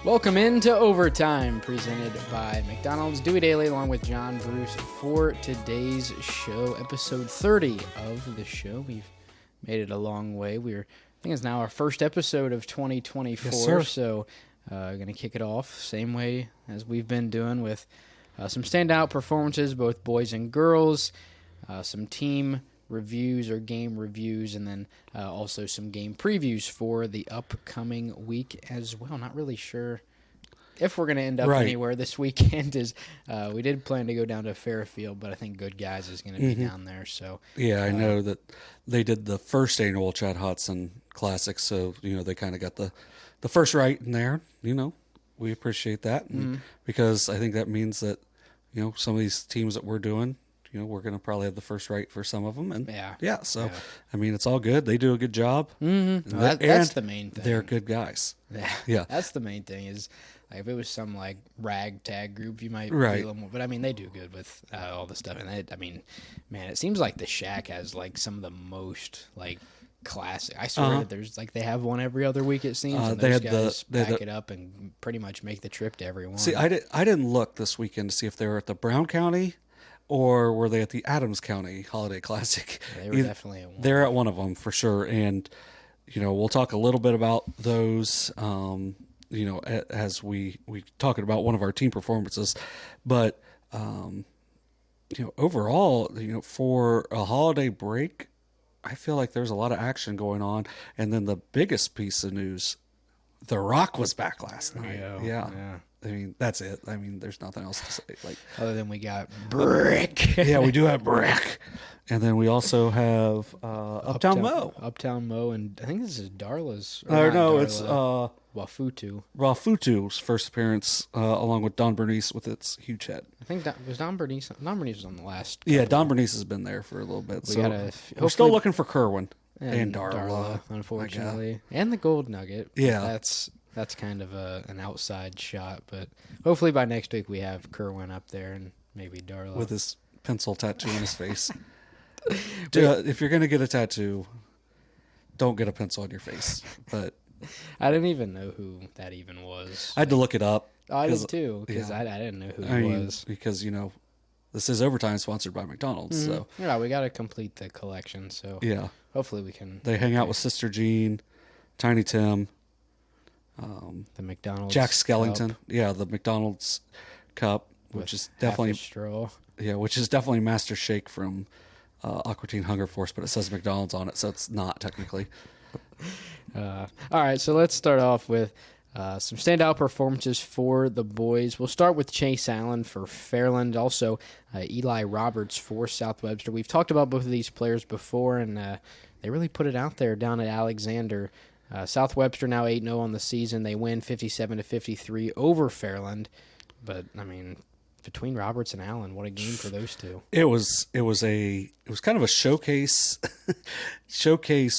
Welcome into Overtime, presented by McDonald's. Dewey, Dailey, along with John Bruce for today's show, episode 30 of the show. We've made it a long way. I think it's now our first episode of 2024, yes, so going to kick it off same way as we've been doing with some standout performances, both boys and girls, some team reviews or game reviews, and then also some game previews for the upcoming week as well. Not really sure if we're going to end up anywhere this weekend. We did plan to go down to Fairfield, but I think Good Guys is going to be down there. So yeah, I know that they did the first annual Chad Hodson Classic, so they kind of got the first right in there. We appreciate that because I think that means that some of these teams that we're doing, we're going to probably have the first right for some of them. And so, I mean, it's all good. They do a good job. Mm-hmm. Well, that's the main thing. They're good guys. Yeah. That's the main thing is, like, if it was some, like, ragtag group, you might be a little more. But, I mean, they do good with all the stuff. And, man, it seems like the Shack has, like, some of the most, like, classic. I swear that there's, like, they have one every other week, it seems. And those guys back it up and pretty much make the trip to every one. See, I didn't look this weekend to see if they were at the Brown County or were they at the Adams County Holiday Classic? Yeah, they were definitely at one. They're at one of them for sure. And, we'll talk a little bit about those, as we talking about one of our team performances. But, overall, for a holiday break, I feel like there's a lot of action going on. And then the biggest piece of news, The Rock was back last night. Yeah. I mean, that's it. I mean, there's nothing else to say. Like, other than we got Brick. Yeah, we do have Brick. And then we also have Uptown Mo. Uptown Mo, and I think this is Darla's. It's Wafutu's first appearance, along with Don Bernice with its huge head. I think that was Don Bernice. Don Bernice was on the last. Yeah, Don Bernice has been there for a little bit. We're still looking for Kerwin and Darla, unfortunately, and the Gold Nugget. Yeah, that's kind of an outside shot, but hopefully by next week we have Kerwin up there and maybe Darla with his pencil tattoo on his face. If you're gonna get a tattoo, don't get a pencil on your face. But I didn't even know who that even was. I had to look it up. I did too, because I didn't know who he was. Because this is Overtime, sponsored by McDonald's. So yeah, we got to complete the collection. So yeah, hopefully we can. They hang out with Sister Jean, Tiny Tim. The McDonald's Jack Skellington, cup. Yeah, the McDonald's cup, which is definitely straw. Yeah, which is definitely Master Shake from Aqua Teen Hunger Force, but it says McDonald's on it, so it's not technically. All right, so let's start off with some standout performances for the boys. We'll start with Chase Allen for Fairland, also Eli Roberts for South Webster. We've talked about both of these players before, and they really put it out there down at Alexander. South Webster now 8-0 on the season. They win 57-53 over Fairland. But I mean, between Roberts and Allen, what a game for those two. It was kind of a showcase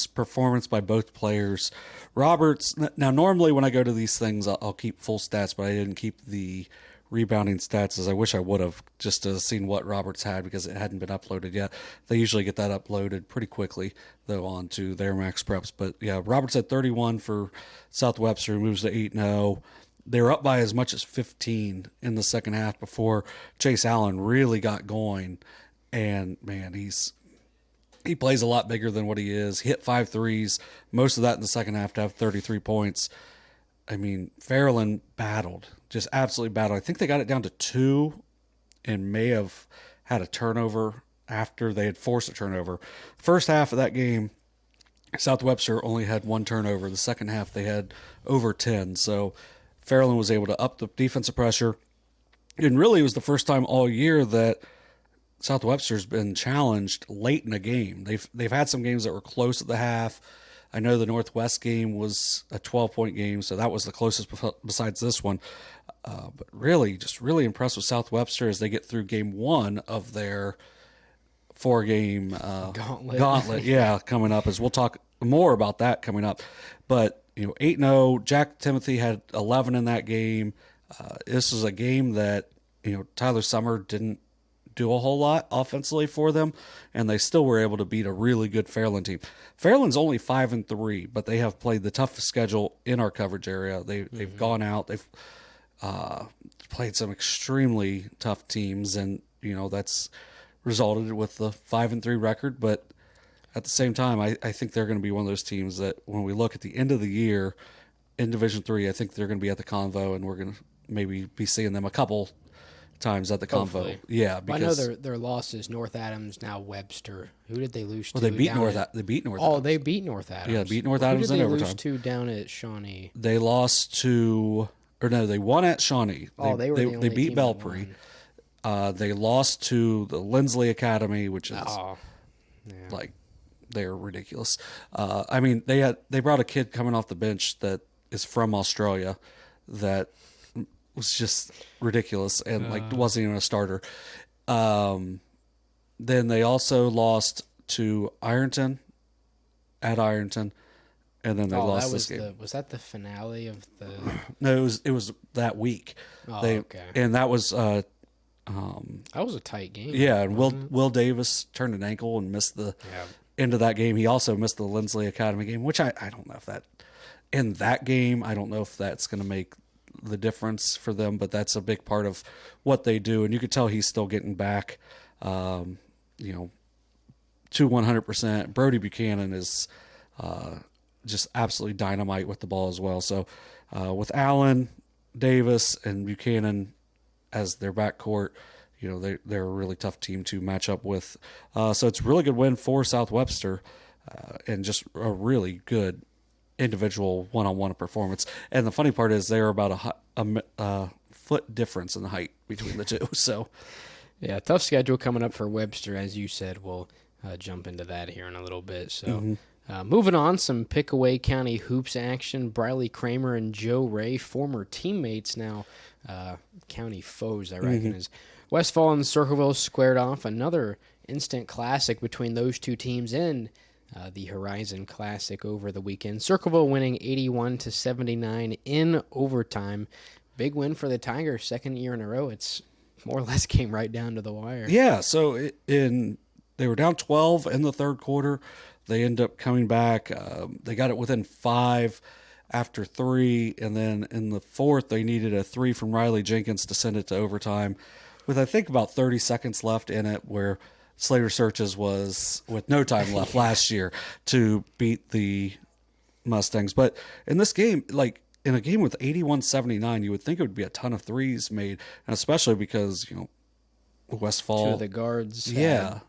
performance by both players. Roberts, now normally when I go to these things, I'll keep full stats, but I didn't keep the rebounding stats as I wish I would have, just to seen what Roberts had because it hadn't been uploaded yet. They usually get that uploaded pretty quickly, though, onto their Max Preps. But yeah, Roberts had 31 for South Webster, moves to 8-0. They were up by as much as 15 in the second half before Chase Allen really got going. And man, he plays a lot bigger than what he is. He hit 5 threes, most of that in the second half to have 33 points. I mean, Fairland battled, just absolutely battled. I think they got it down to 2 and may have had a turnover after they had forced a turnover. First half of that game, South Webster only had 1 turnover. The second half, they had over 10. So Fairland was able to up the defensive pressure. And really, it was the first time all year that South Webster's been challenged late in a game. They've had some games that were close at the half. I know the Northwest game was a 12-point game, so that was the closest besides this one. But really, just really impressed with South Webster as they get through game 1 of their 4-game gauntlet. Yeah, coming up, as we'll talk more about that coming up. But 8-0. Jack Timothy had 11 in that game. This was a game that Tyler Summer didn't do a whole lot offensively for them, and they still were able to beat a really good Fairland team. Fairland's only 5-3, but they have played the toughest schedule in our coverage area. They've gone out, they've played some extremely tough teams, and that's resulted with the 5-3 record. But at the same time, I think they're going to be one of those teams that when we look at the end of the year in Division III, I think they're going to be at the Convo, and we're going to maybe be seeing them a couple times at the Convo. Hopefully. Yeah, because I know their losses: North Adams, now Webster. Who did they lose to? They beat North. They beat North. Oh, they beat North Adams. Yeah, beat North Adams in overtime. Who did they lose to down at Shawnee? They lost to, or no, they won at Shawnee. They beat Belpre. They lost to the Lindsley Academy, which is like they're ridiculous. I mean, they brought a kid coming off the bench that is from Australia that was just ridiculous and wasn't even a starter. Then they also lost to Ironton at Ironton, and then they lost this game. Was that the finale of the? No, it was that week. Okay. And that was that was a tight game. Yeah, and Will Davis turned an ankle and missed the end of that game. He also missed the Lindsley Academy game, which I don't know if that in that game. I don't know if that's going to make the difference for them, but that's a big part of what they do. And you could tell he's still getting back, to 100%. Brody Buchanan is just absolutely dynamite with the ball as well. So with Allen, Davis, and Buchanan as their backcourt, they're a really tough team to match up with. So it's a really good win for South Webster, and just a really good individual one-on-one performance. And the funny part is they're about a foot difference in the height between the two. So yeah, tough schedule coming up for Webster, as you said. We'll jump into that here in a little bit. So moving on, some Pickaway County hoops action. Briley, Cramer, and Joe Wray, former teammates, now county foes, I reckon, as Westfall and Circleville squared off. Another instant classic between those two teams in the Horizon Classic over the weekend. Circleville winning 81-79 in overtime. Big win for the Tigers, second year in a row. It's more or less came right down to the wire. Yeah, so they were down 12 in the third quarter. They end up coming back. They got it within 5 after 3, and then in the fourth, they needed a 3 from Riley Jenkins to send it to overtime, with I think about 30 seconds left in it, where Slater Searches was with no time left last year to beat the Mustangs. But in this game, like in a game with 81-79, you would think it would be a ton of threes made, and especially because, Westfall. Two of the guards. Yeah.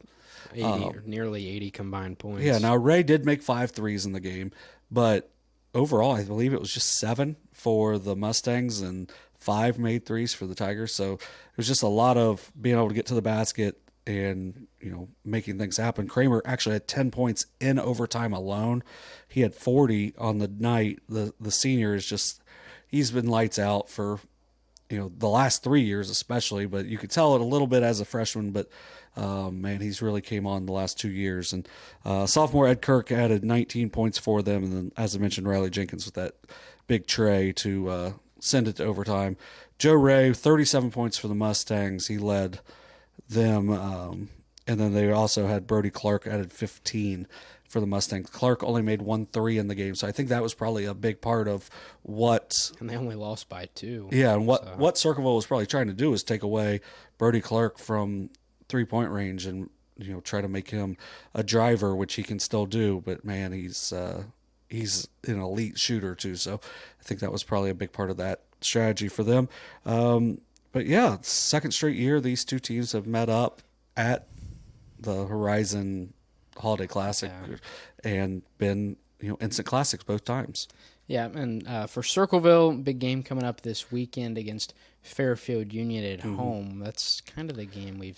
80 or nearly 80 combined points. Yeah, now Wray did make 5 threes in the game, but overall, I believe it was just 7 for the Mustangs and 5 made threes for the Tigers. So it was just a lot of being able to get to the basket and, making things happen. Cramer actually had 10 points in overtime alone. He had 40 on the night. The senior is just, he's been lights out for, the last 3 years especially, but you could tell it a little bit as a freshman, but man, he's really came on the last 2 years. And sophomore Ed Kirk added 19 points for them. And then, as I mentioned, Riley Jenkins with that big tray to send it to overtime. Joe Wray, 37 points for the Mustangs. He led them. And then they also had Brody Clark added 15 for the Mustangs. Clark only made 1 3 in the game. So I think that was probably a big part of what. And they only lost by 2. Yeah. And what Circleville was probably trying to do is take away Brody Clark from 3-point range and try to make him a driver, which he can still do, but man, he's an elite shooter too. So I think that was probably a big part of that strategy for them. But yeah, second straight year these two teams have met up at the Horizon Holiday Classic and been instant classics both times. Yeah, and for Circleville, big game coming up this weekend against Fairfield Union at home. That's kind of the game we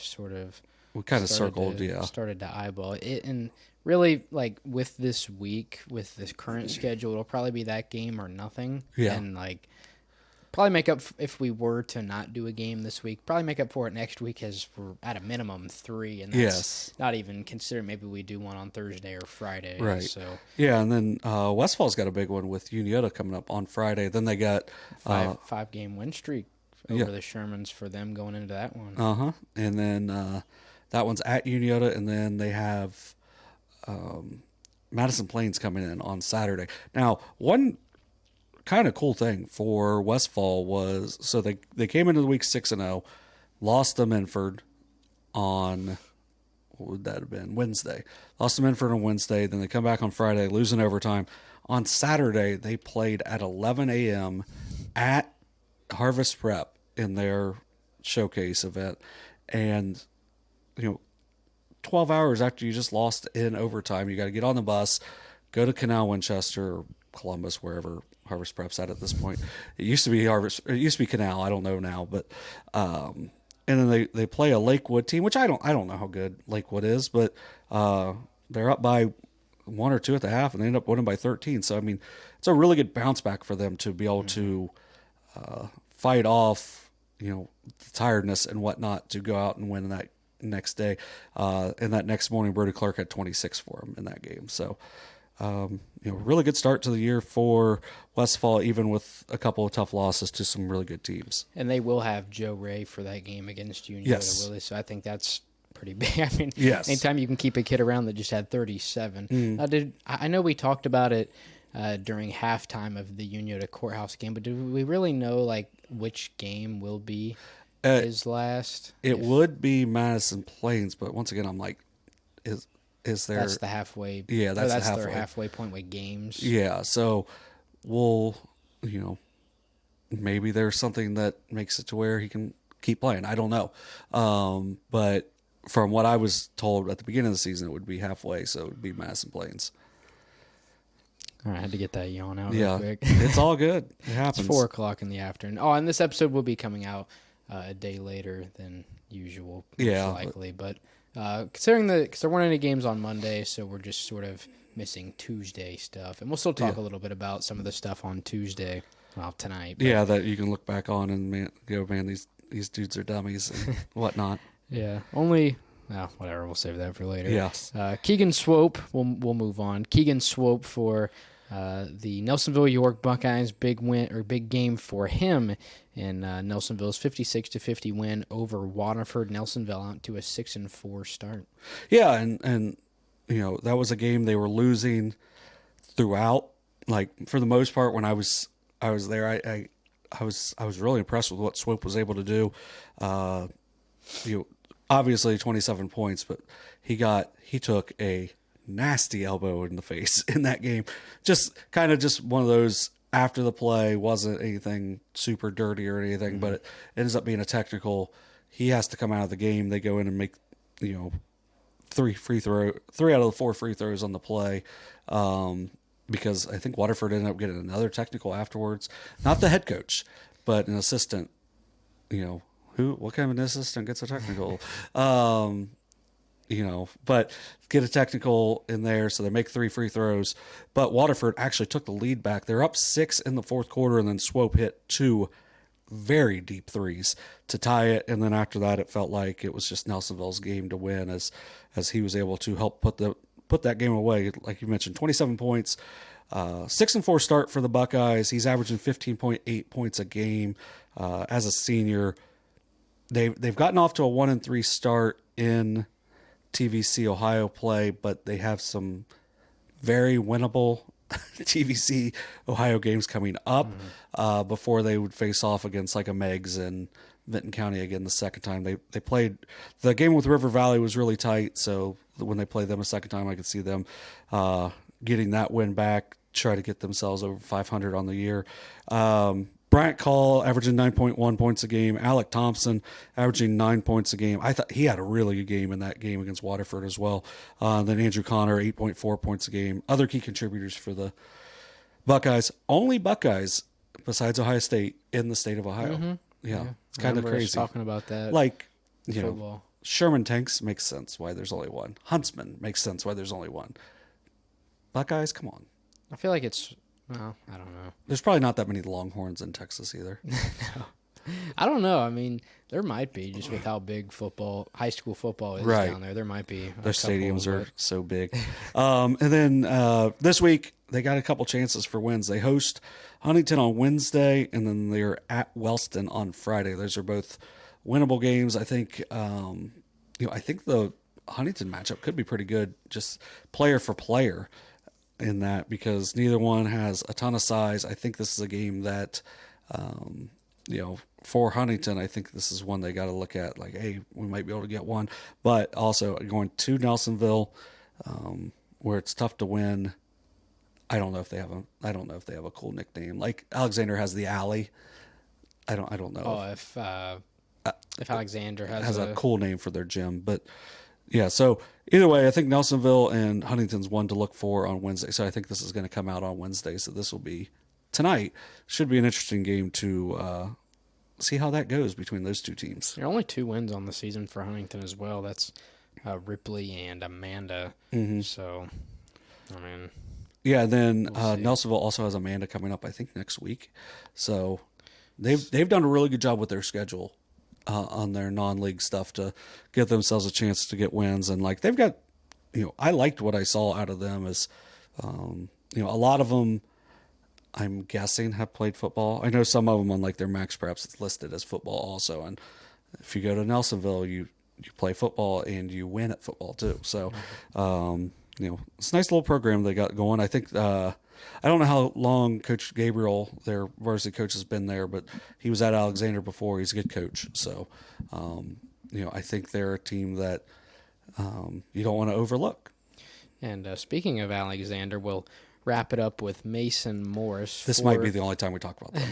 kind of started to eyeball it. And really, like with this week, with this current schedule, it'll probably be that game or nothing. Yeah. And probably make up, if we were to not do a game this week, probably make up for it next week, as we're at a minimum 3, and that's not even considering maybe we do one on Thursday or Friday. Right. So yeah, and then Westfall's got a big one with Unioto coming up on Friday. Then they got 5-game win streak. over the Shermans for them going into that one. And then that one's at Unioto, and then they have Madison Plains coming in on Saturday. Now, one kind of cool thing for Westfall was, so they came into the week 6-0, lost to Minford on, what would that have been? Wednesday. Lost to Minford on Wednesday. Then they come back on Friday, losing overtime. On Saturday, they played at 11 a.m. at Harvest Prep in their showcase event. And, 12 hours after you just lost in overtime, you got to get on the bus, go to Canal Winchester or Columbus, wherever Harvest Prep's at this point. It used to be Canal. I don't know now, but and then they play a Lakewood team, which I don't know how good Lakewood is, but they're up by 1 or 2 at the half, and they end up winning by 13. So I mean, it's a really good bounce back for them to be able to fight off, the tiredness and whatnot to go out and win that next day. And that next morning, Brody Clark had 26 for him in that game. So. Really good start to the year for Westfall, even with a couple of tough losses to some really good teams. And they will have Joe Wray for that game against Unioto, yes. Willie. So I think that's pretty big. I mean, yes. Anytime you can keep a kid around that just had 37. I know we talked about it during halftime of the Unioto Courthouse game, but do we really know which game will be his last? It would be Madison Plains, but once again, I'm like, is there? That's the halfway. Yeah, that's their halfway point with games. Yeah, so we'll, maybe there's something that makes it to where he can keep playing. I don't know, but from what I was told at the beginning of the season, it would be halfway, so it would be Madison Plains. All right, I had to get that yawn out real quick. It's all good. It happens. It's 4:00 in the afternoon. Oh, and this episode will be coming out a day later than usual, most likely, but. Considering because there weren't any games on Monday, so we're just sort of missing Tuesday stuff. And we'll still talk a little bit about some of the stuff on Tuesday, tonight. But. Yeah, that you can look back on and go, man, these dudes are dummies and whatnot. Yeah, whatever, we'll save that for later. Yes. Keegan Swope, we'll move on. Keegan Swope for the Nelsonville-York Buckeyes, big game for him in Nelsonville's 56-50 win over Waterford. Nelsonville out to a 6-4 start. Yeah, and that was a game they were losing throughout. Like for the most part, when I was there, I was really impressed with what Swope was able to do. Obviously 27 points, but he took a nasty elbow in the face in that game. Just one of those after the play, wasn't anything super dirty or anything, but it ends up being a technical. He has to come out of the game. They go in and make, 3 out of the 4 free throws on the play. Because I think Waterford ended up getting another technical afterwards. Not the head coach, but an assistant, what kind of an assistant gets a technical? But get a technical in there, so they make 3 free throws. But Waterford actually took the lead back. They're up 6 in the fourth quarter, and then Swope hit 2 very deep threes to tie it. And then after that, it felt like it was just Nelsonville's game to win as he was able to help put that game away. Like you mentioned, 27 points, 6-4 start for the Buckeyes. He's averaging 15.8 points a game as a senior. They've gotten off to a 1-3 start in TVC Ohio play, but they have some very winnable TVC Ohio games coming up before they would face off against like a Meigs and Vinton County again the second time. They played the game with River Valley was really tight, so when they played them a second time, I could see them getting that win back, try to get themselves over 500 on the year. Bryant Call averaging 9.1 points a game. Alec Thompson averaging 9 points a game. I thought he had a really good game in that game against Waterford as well. Then Andrew Connor, 8.4 points a game. Other key contributors for the Buckeyes. Only Buckeyes besides Ohio State in the state of Ohio. Mm-hmm. Yeah, it's kind of crazy. Talking about that, football. Sherman Tanks makes sense why there's only one. Huntsman makes sense why there's only one. Buckeyes, come on. I feel like it's. Well, I don't know. There's probably not that many Longhorns in Texas either. No. I don't know. I mean, there might be, just with how big high school football is Right. down there. There might be. Their stadiums are so big. And then this week, they got a couple chances for wins. They host Huntington on Wednesday, and then they're at Wellston on Friday. Those are both winnable games. I think, I think the Huntington matchup could be pretty good, just player for player in that, because neither one has a ton of size. I think this is a game that, for Huntington, I think this is one they got to look at. Like, hey, we might be able to get one, but also going to Nelsonville, where it's tough to win. I don't know if they have a cool nickname. Like Alexander has the Alley. I don't know. Oh, if Alexander has a cool name for their gym, but yeah. So either way, I think Nelsonville and Huntington's one to look for on Wednesday. So I think this is going to come out on Wednesday. So this will be tonight. Should be an interesting game to see how that goes between those two teams. There are only 2 wins on the season for Huntington as well. That's Ripley and Amanda. Mm-hmm. So, I mean, yeah. Then Nelsonville also has Amanda coming up, I think, next week. So they've done a really good job with their schedule on their non-league stuff to get themselves a chance to get wins. And like they've got, I liked what I saw out of them as, a lot of them, I'm guessing, have played football. I know some of them on like their Max Preps, it's listed as football also. And if you go to Nelsonville, you play football and you win at football too. So, it's a nice little program they got going. I think, I don't know how long Coach Gabriel, their varsity coach, has been there, but he was at Alexander before. He's a good coach. So, I think they're a team that you don't want to overlook. And speaking of Alexander, we'll wrap it up with Mason Morris. This might be the only time we talk about them.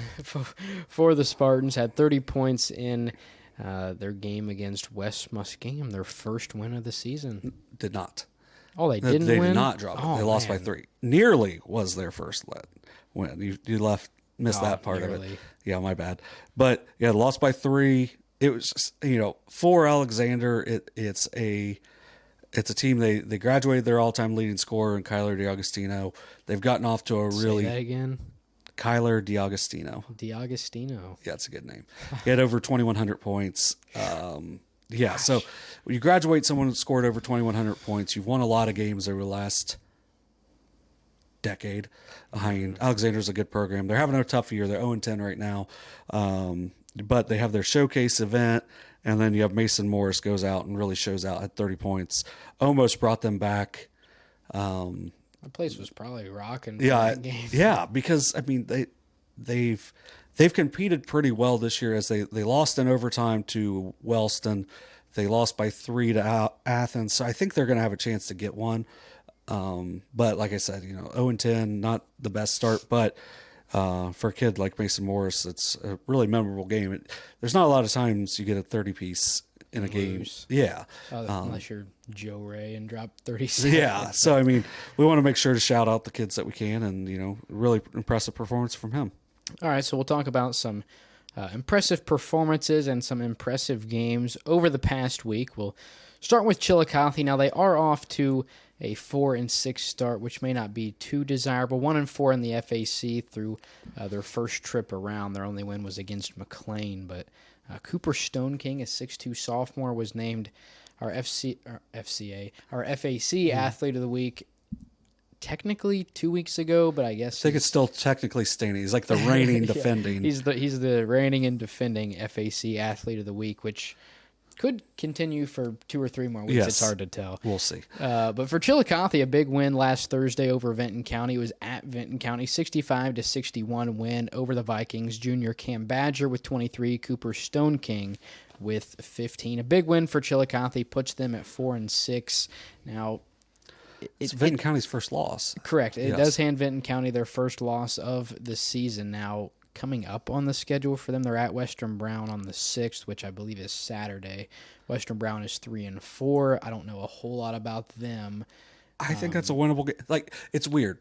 For the Spartans, had 30 points in their game against West Muskingum, their first win of the season. Did not. Oh, they didn't win? They win? did not drop it. Oh, they lost by 3. Nearly was their first win. You missed that part of it. Yeah, my bad. But, yeah, lost by 3. It was just, for Alexander, it's a team, they graduated their all-time leading scorer in Kyler DiAgostino. They've gotten off to a really... Say that again? Kyler DiAgostino. DiAgostino. Yeah, it's a good name. He had over 2,100 points. Yeah, so when you graduate someone who scored over 2,100 points, you've won a lot of games over the last decade. Alexander's a good program. They're having a tough year. They're 0-10 right now. But they have their showcase event, and then you have Mason Morris goes out and really shows out at 30 points. Almost brought them back. The place was probably rocking. Yeah, that game. yeah, because I mean they've competed pretty well this year, as they lost in overtime to Wellston. They lost by 3 to Athens, so I think they're going to have a chance to get one. But like I said, 0-10, not the best start, but for a kid like Mason Morris, it's a really memorable game. There's not a lot of times you get a 30-piece in a game. Yeah. Unless you're Joe Wray and drop 37. Yeah. So, I mean, we want to make sure to shout out the kids that we can, and, really impressive performance from him. All right, so we'll talk about some impressive performances and some impressive games over the past week. We'll start with Chillicothe. Now, they are off to a 4-6 start, which may not be too desirable. 1-4 in the FAC through their first trip around. Their only win was against McLean, but Cooper Stone King, a 6'2 sophomore, was named our FAC Athlete of the Week. Technically 2 weeks ago, but I guess I think it's still technically standing. He's like the reigning defending. He's the reigning and defending FAC Athlete of the Week, which could continue for 2 or 3 more weeks. Yes. It's hard to tell. We'll see. But for Chillicothe, a big win last Thursday over Vinton County. It was at Vinton County, 65-61 win over the Vikings. Junior Cam Badger with 23, Cooper Stone King with 15. A big win for Chillicothe, puts them at 4-6. Now, it's Vinton County's first loss. Correct. It Yes. does hand Vinton County their first loss of the season. Now, coming up on the schedule for them, they're at Western Brown on the 6th, which I believe is Saturday. Western Brown is 3-4. I don't know a whole lot about them. I think that's a winnable game. Like, it's weird.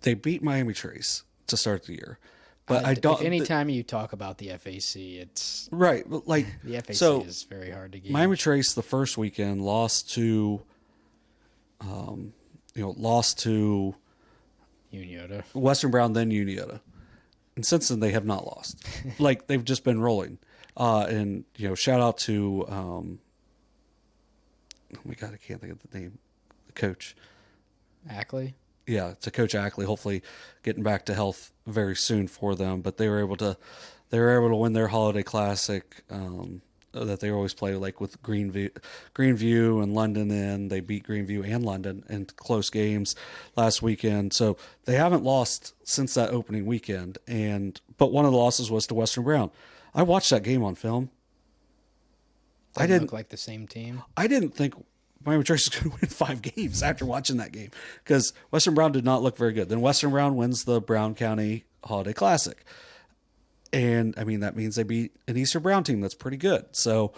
They beat Miami Trace to start the year. But I don't. Anytime you talk about the FAC, it's right. But like the FAC is very hard to get. Miami Trace the first weekend lost to Unioto. Western Brown, then Unioto. And since then, they have not lost. Like, they've just been rolling. And, shout out to, oh my God, I can't think of the name. The coach. Ackley? Yeah, to Coach Ackley, hopefully getting back to health very soon for them. But they were able to win their holiday classic that they always play, like with Greenview and London. And they beat Greenview and London in close games last weekend. So they haven't lost since that opening weekend. But one of the losses was to Western Brown. I watched that game on film. I didn't look like the same team. I didn't think Miami Trace was going to win 5 games after watching that game because Western Brown did not look very good. Then Western Brown wins the Brown County Holiday Classic. And, I mean, that means they beat an Eastern Brown team that's pretty good. So,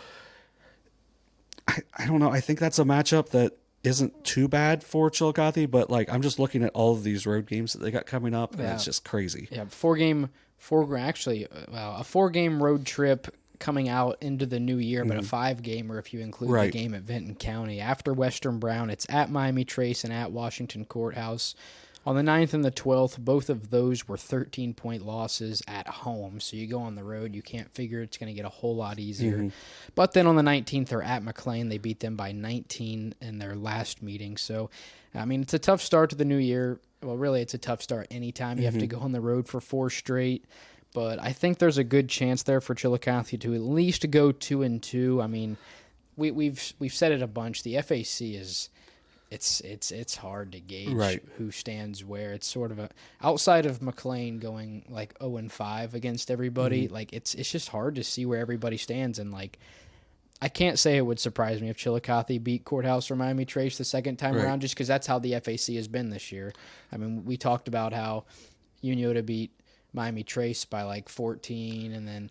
I don't know. I think that's a matchup that isn't too bad for Chillicothe, but, like, I'm just looking at all of these road games that they got coming up, and it's just crazy. Yeah, a 4-game road trip coming out into the new year, but a 5-gamer if you include the game at Vinton County. After Western Brown, it's at Miami Trace and at Washington Courthouse. On the 9th and the 12th, both of those were 13-point losses at home. So you go on the road, you can't figure it's going to get a whole lot easier. But then on the 19th, they're at McLean. They beat them by 19 in their last meeting. So, I mean, it's a tough start to the new year. Well, really, it's a tough start anytime you have to go on the road for 4 straight. But I think there's a good chance there for Chillicothe to at least go 2-2. I mean, we've said it a bunch. The FAC is it's hard to gauge who stands where. It's sort of outside of McLean going like 0-5 against everybody. Like it's just hard to see where everybody stands. And like I can't say it would surprise me if Chillicothe beat Courthouse or Miami Trace the second time around, just because that's how the FAC has been this year. I mean, we talked about how Unioto beat Miami Trace by like 14, and then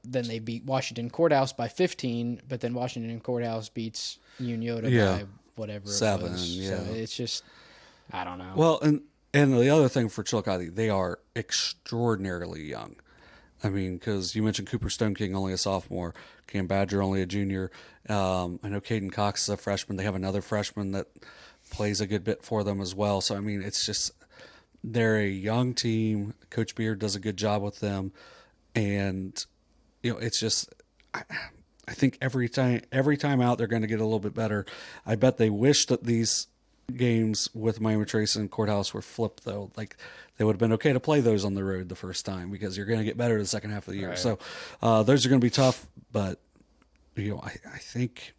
they beat Washington Courthouse by 15, but then Washington Courthouse beats Unioto by whatever 7. it was. Yeah. So it's just, I don't know. Well, and the other thing for Chillicothe, they are extraordinarily young. I mean, because you mentioned Cooper Stone King, only a sophomore, Cam Badger, only a junior. I know Caden Cox is a freshman. They have another freshman that plays a good bit for them as well. So, I mean, it's just, they're a young team. Coach Beard does a good job with them. And, it's just, I think every time out, they're going to get a little bit better. I bet they wish that these games with Miami Trace and Courthouse were flipped, though. Like, they would have been okay to play those on the road the first time because you're going to get better the second half of the year. Right. So those are going to be tough, but I think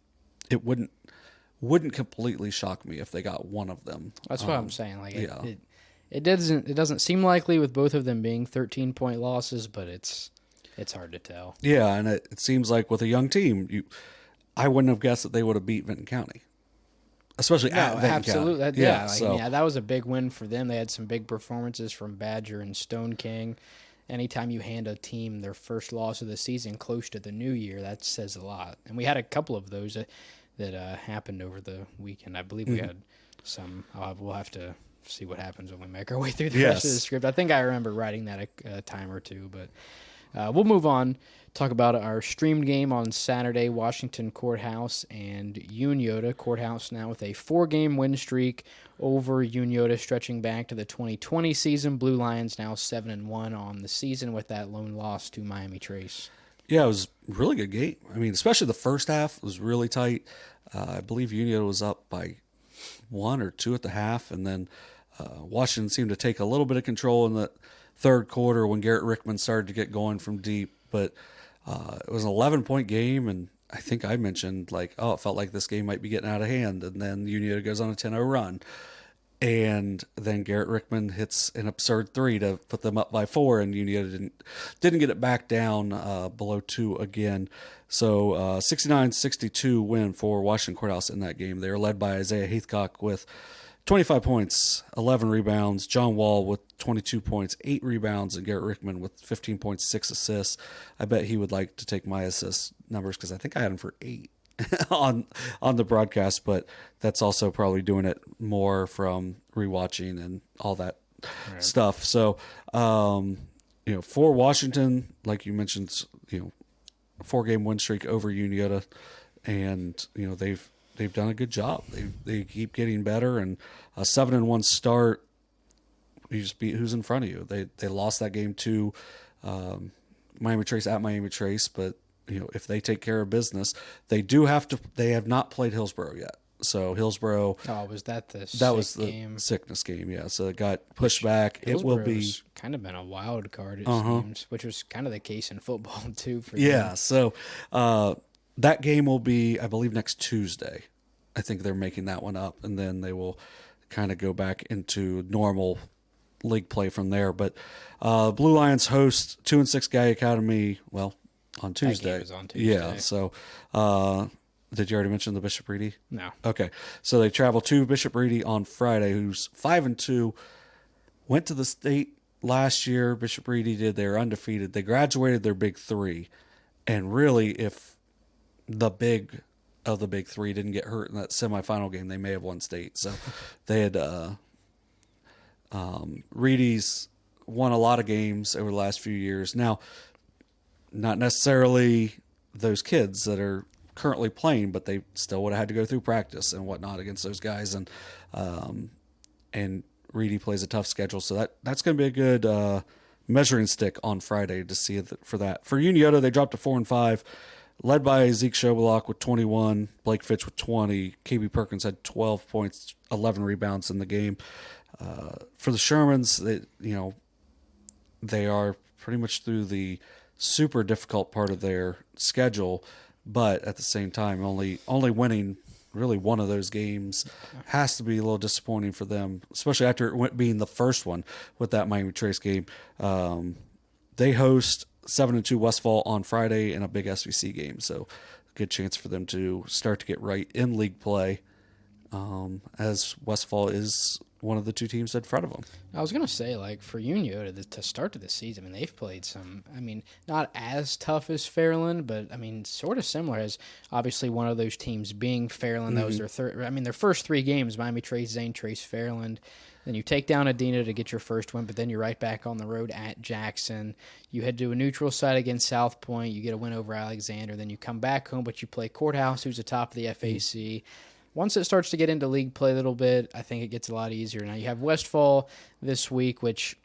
it wouldn't completely shock me if they got one of them. That's what I'm saying. Like it doesn't seem likely with both of them being 13-point losses, but it's hard to tell. Yeah, and it seems like with a young team, I wouldn't have guessed that they would have beat Vinton County. Especially at Vinton absolutely. County. That was a big win for them. They had some big performances from Badger and Stone King. Anytime you hand a team their first loss of the season close to the new year, that says a lot. And we had a couple of those that happened over the weekend. I believe we had some. We'll have to see what happens when we make our way through the rest of the script. I think I remember writing that a time or two, but we'll move on. Talk about our streamed game on Saturday, Washington Courthouse and Unioto. Courthouse now with a 4-game win streak over Unioto, stretching back to the 2020 season. Blue Lions now 7-1 on the season with that lone loss to Miami Trace. Yeah, it was a really good game. I mean, especially the first half was really tight. I believe Unioto was up by 1 or 2 at the half, and then Washington seemed to take a little bit of control in the third quarter when Garrett Rickman started to get going from deep. But it was an 11-point game, and I think I mentioned, it felt like this game might be getting out of hand. And then Unioto goes on a 10-0 run. And then Garrett Rickman hits an absurd 3 to put them up by 4, and Unioto didn't get it back down below 2 again. So 69-62 win for Washington Courthouse in that game. They were led by Isaiah Heathcock with 25 points, 11 rebounds, John Wall with 22 points, 8 rebounds, and Garrett Rickman with 15 points, 6 assists. I bet he would like to take my assist numbers because I think I had him for 8 on the broadcast, but that's also probably doing it more from rewatching and all that stuff. So, for Washington, like you mentioned, a 4-game win streak over Unioto, and they've done a good job. They keep getting better, and a 7-1 start. you just beat who's in front of you. They lost that game to Miami Trace at Miami Trace, but if they take care of business, they have not played Hillsborough yet. So Hillsborough. Oh, was that the game? Sickness game, yeah. So it got pushed back. It will be kind of been a wild card, it seems, which was kind of the case in football too. For them. So that game will be, I believe, next Tuesday. I think they're making that one up, and then they will kind of go back into normal league play from there. But Blue Lions host 2-6 Guy Academy. Well, on Tuesday. That game is on Tuesday. Yeah. So. Did you already mention the Bishop Reedy? No. Okay. So they travel to Bishop Reedy on Friday, who's 5-2. Went to the state last year. Bishop Reedy did. They were undefeated. They graduated their big three. And really, if the big three didn't get hurt in that semifinal game, they may have won state. So they had Reedy's won a lot of games over the last few years. Now, not necessarily those kids that are currently playing, but they still would have had to go through practice and whatnot against those guys, and Reedy plays a tough schedule, so that's going to be a good measuring stick on Friday to see for that. For Unioto, they dropped to 4-5, led by Zeke Schobelach with 21, Blake Fitch with 20, KB Perkins had 12 points, 11 rebounds in the game. For the Shermans, they are pretty much through the super difficult part of their schedule. But at the same time, only winning really one of those games has to be a little disappointing for them, especially after it being the first one with that Miami Trace game. They host 7-2 Westfall on Friday in a big SVC game, so good chance for them to start to get right in league play, as Westfall is one of the two teams in front of them. I was going to say, for Unioto to start to the season, they've played some, not as tough as Fairland, but, sort of similar, as obviously one of those teams being Fairland. That was their third, their first three games, Miami Trace, Zane Trace, Fairland. Then you take down Adena to get your first win, but then you're right back on the road at Jackson. You head to a neutral site against South Point. You get a win over Alexander. Then you come back home, but you play Courthouse, who's atop of the FAC. Once it starts to get into league play a little bit, I think it gets a lot easier. Now you have Westfall this week, which,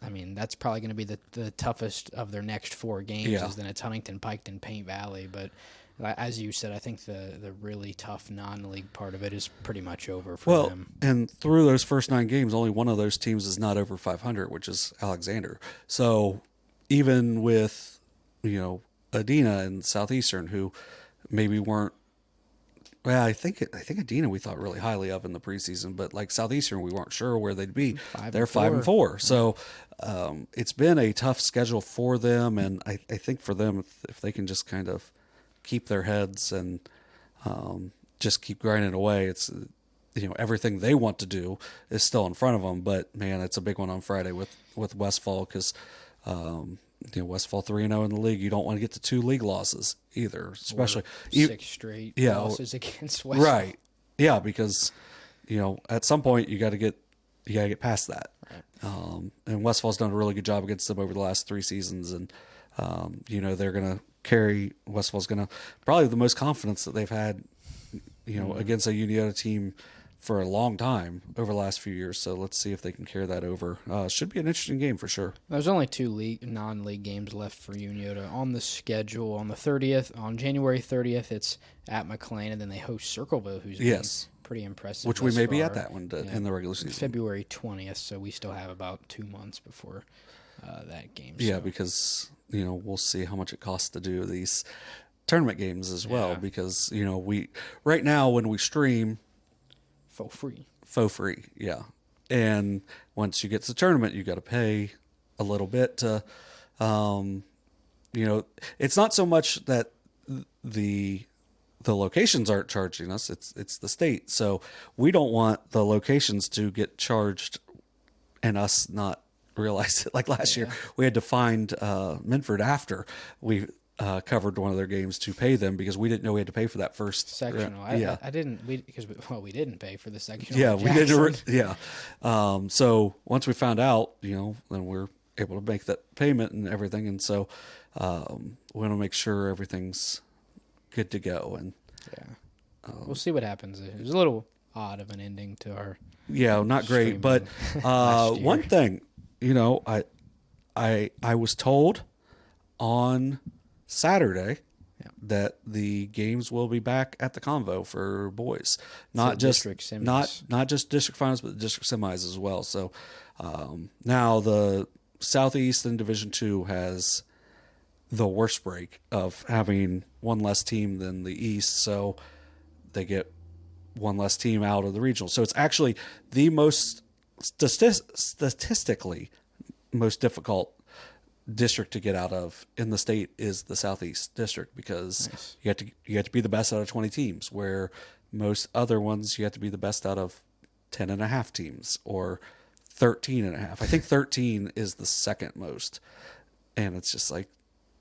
that's probably going to be the toughest of their next four games. Yeah. Is then it's Huntington, Piketon, Paint Valley. But as you said, I think the really tough non-league part of it is pretty much over for them. And through those first 9 games, only one of those teams is not over 500, which is Alexander. So even with, Adena and Southeastern, who maybe weren't, well, I think Adena we thought really highly of in the preseason, but like Southeastern, we weren't sure where they'd be. They're 5-4. So it's been a tough schedule for them, and I think for them, if they can just kind of keep their heads and just keep grinding away, it's everything they want to do is still in front of them. But man, it's a big one on Friday with Westfall, because Westfall 3-0 in the league. You don't want to get to 2 league losses either, especially 6 straight losses against Westfall. Right. Yeah, because at some point you got to get past that. Right. And Westfall's done a really good job against them over the last 3 seasons, and they're going to carry. Westfall's going to probably the most confidence that they've had, against a Unioto team for a long time over the last few years. So let's see if they can carry that over. Should be an interesting game for sure. There's only 2 non-league games left for Unioto on the schedule. On the 30th, on January 30th, it's at McLean, and then they host Circleville, who's been pretty impressive. Which we may be at that one in the regular season. February 20th, so we still have about 2 months before that game. Yeah, because we'll see how much it costs to do these tournament games as well. Because we right now when we stream. Faux free, yeah. And once you get to the tournament, you got to pay a little bit to, it's not so much that the locations aren't charging us; it's the state. So we don't want the locations to get charged and us not realize it. Like last year, we had to find Minford after we covered one of their games to pay them, because we didn't know we had to pay for that first sectional. I didn't. We didn't pay for the sectional. Yeah, we did. So once we found out, then we're able to make that payment and everything, and so we want to make sure everything's good to go. And we'll see what happens. It was a little odd of an ending to our Yeah, not great. But one thing, I was told on Saturday that the games will be back at the Convo for boys, not just district finals, but the district semis as well. So now the Southeastern Division II has the worst break of having one less team than the East, so they get one less team out of the regional. So it's actually the most statistically most difficult district to get out of in the state is the Southeast district, because you have to be the best out of 20 teams, where most other ones you have to be the best out of 10 and a half teams or 13 and a half. I think 13 is the second most. And it's just like,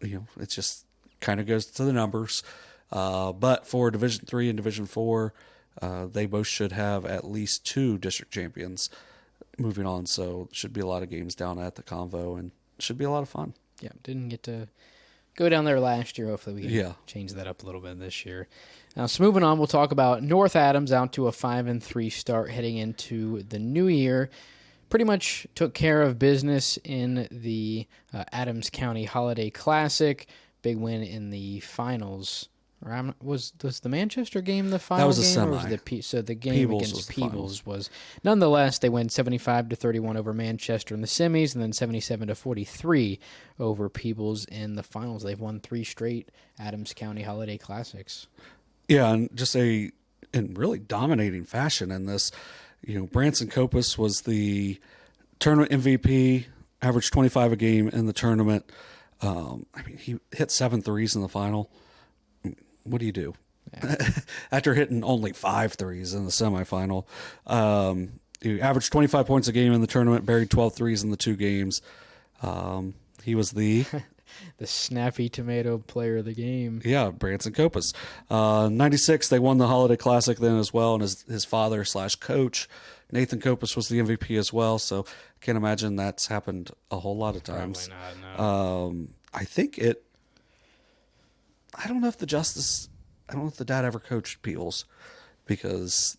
it just kind of goes to the numbers. But for Division 3 and Division 4, they both should have at least 2 district champions moving on. So should be a lot of games down at the Convo, and should be a lot of fun. Yeah, didn't get to go down there last year. Hopefully we can change that up a little bit this year. Now, so moving on, we'll talk about North Adams out to a 5-3 start heading into the new year. Pretty much took care of business in the Adams County Holiday Classic. Big win in the finals. Was the Manchester game the final? That was a game, semi. Or was so the game against Peebles was, nonetheless, they went 75-31 over Manchester in the semis, and then 77-43 over Peebles in the finals. They've won 3 straight Adams County Holiday Classics. Yeah, and just in really dominating fashion in this. Branson Copus was the tournament MVP, averaged 25 a game in the tournament. He hit 7 threes in the final. What do you do? Yeah. After hitting only 5 threes in the semifinal? He averaged 25 points a game in the tournament, buried 12 threes in the 2 games. He was the snappy tomato player of the game. Yeah, Branson Copus. 96, they won the Holiday Classic then as well, and his father/coach, Nathan Copus, was the MVP as well. So I can't imagine that's happened a whole lot of times. Probably not, no. I don't know if the dad ever coached Peebles, because